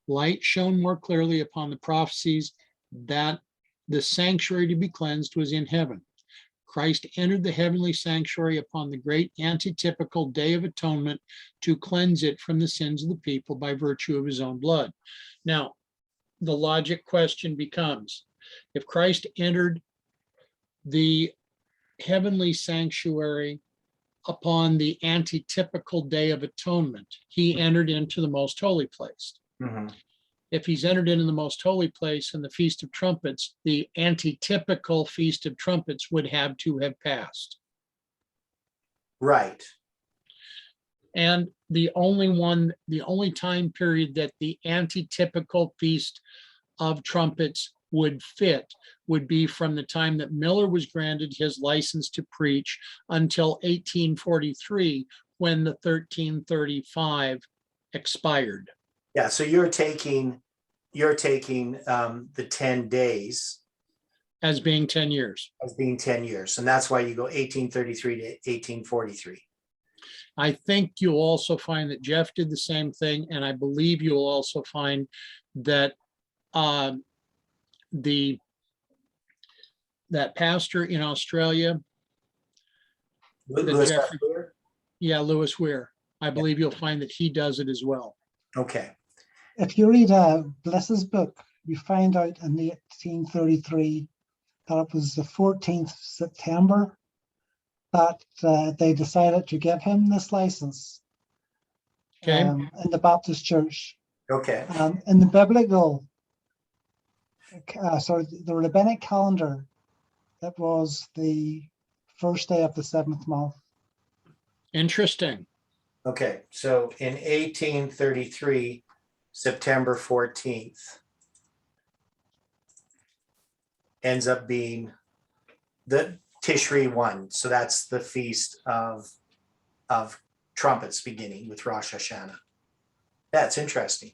S5: light shone more clearly upon the prophecies that the sanctuary to be cleansed was in heaven. Christ entered the heavenly sanctuary upon the great antitypical Day of Atonement to cleanse it from the sins of the people by virtue of his own blood. Now, the logic question becomes, if Christ entered the heavenly sanctuary upon the antitypical Day of Atonement, he entered into the most holy place.
S1: Mhm.
S5: If he's entered into the most holy place in the Feast of Trumpets, the antitypical Feast of Trumpets would have to have passed.
S1: Right.
S5: And the only time period that the antitypical Feast of Trumpets would fit would be from the time that Miller was granted his license to preach until 1843, when the 1335 expired.
S1: Yeah, so you're taking the 10 days
S5: As being 10 years.
S1: as being 10 years, and that's why you go 1833 to 1843.
S5: I think you'll also find that Jeff did the same thing, and I believe you'll also find that that pastor in Australia,
S1: Lewis
S5: Jeffrey-
S1: Weir?
S5: Lewis Weir, I believe you'll find that he does it as well.
S1: Okay.
S2: If you read Bliss's book, you find out in 1833 that it was the 14th September that they decided to give him this license
S5: Okay.
S2: in the Baptist church.
S1: Okay.
S2: In the biblical, the rabbinic calendar, it was the first day of the 7th month.
S5: Interesting.
S1: Okay. So in 1833, September 14th ends up being the Tishri 1. So that's the feast of trumpets beginning with Rosh Hashanah. That's interesting.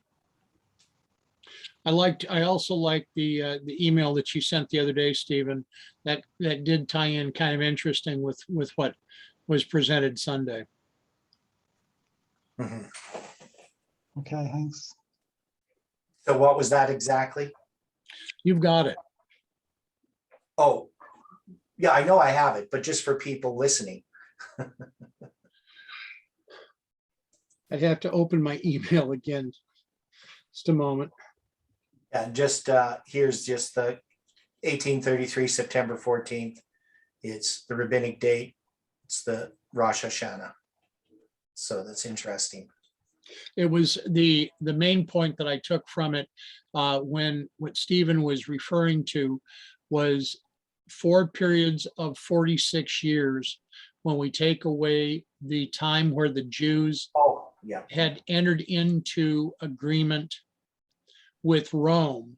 S5: I also liked the email that you sent the other day, Stephen, that did tie in kind of interesting with what was presented Sunday.
S1: Mhm.
S2: Okay, thanks.
S1: So what was that exactly?
S5: You've got it.
S1: Oh, yeah, I know I have it, but just for people listening.
S5: I'd have to open my email again. Just a moment.
S1: And just here's just the 1833, September 14th. It's the rabbinic date. It's the Rosh Hashanah. So that's interesting.
S5: It was the main point that I took from it, when what Stephen was referring to was 4 periods of 46 years, when we take away the time where the Jews
S1: Oh, yeah.
S5: had entered into agreement with Rome,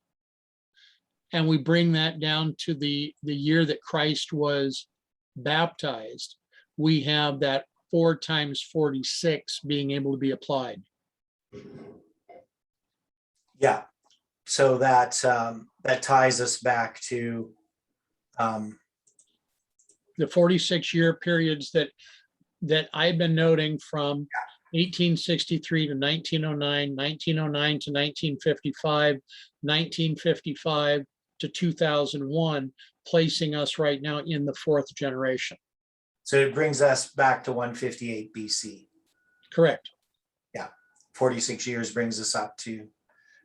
S5: and we bring that down to the year that Christ was baptized, we have that 4 times 46 being able to be applied.
S1: Yeah. So that ties us back to
S5: The 46-year periods that I've been noting from 1863 to 1909, 1909 to 1955, 1955 to 2001, placing us right now in the 4th generation.
S1: so it brings us back to 158 BC.
S5: Correct.
S1: 46 years brings us up to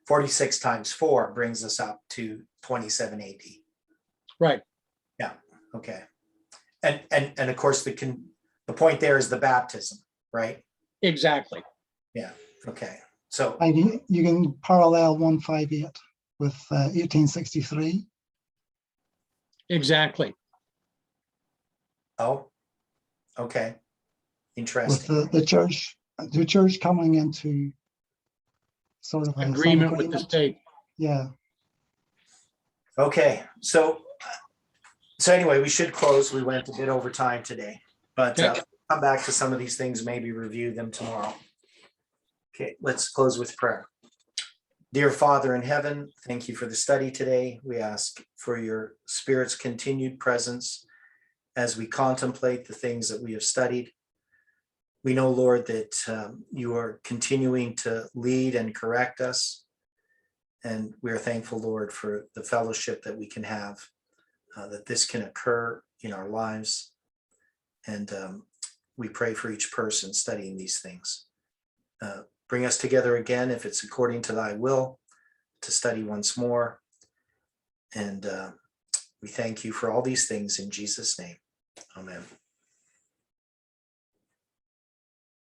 S1: 46 times 4 brings us up to 27 AD.
S5: Right.
S1: Okay. And of course the point there is the baptism, right?
S5: Exactly.
S1: Okay. So
S2: And you can parallel 158 with 1863.
S5: Exactly.
S1: oh, okay.
S2: With
S1: Interesting.
S2: the church coming into sort of some
S5: Agreement with the state.
S2: Yeah.
S1: Okay, so anyway, we should close. We went a bit over time today, but
S5: Okay.
S1: come back to some of these things, maybe review them tomorrow. Okay, let's close with prayer. Dear Father in heaven, thank you for the study today. We ask for your Spirit's continued presence as we contemplate the things that we have studied. We know, Lord, that you are continuing to lead and correct us. And we are thankful, Lord, for the fellowship that we can have, that this can occur in our lives. And we pray for each person studying these things. Bring us together again, if it's according to thy will, to study once more. And we thank you for all these things in Jesus' name. Amen.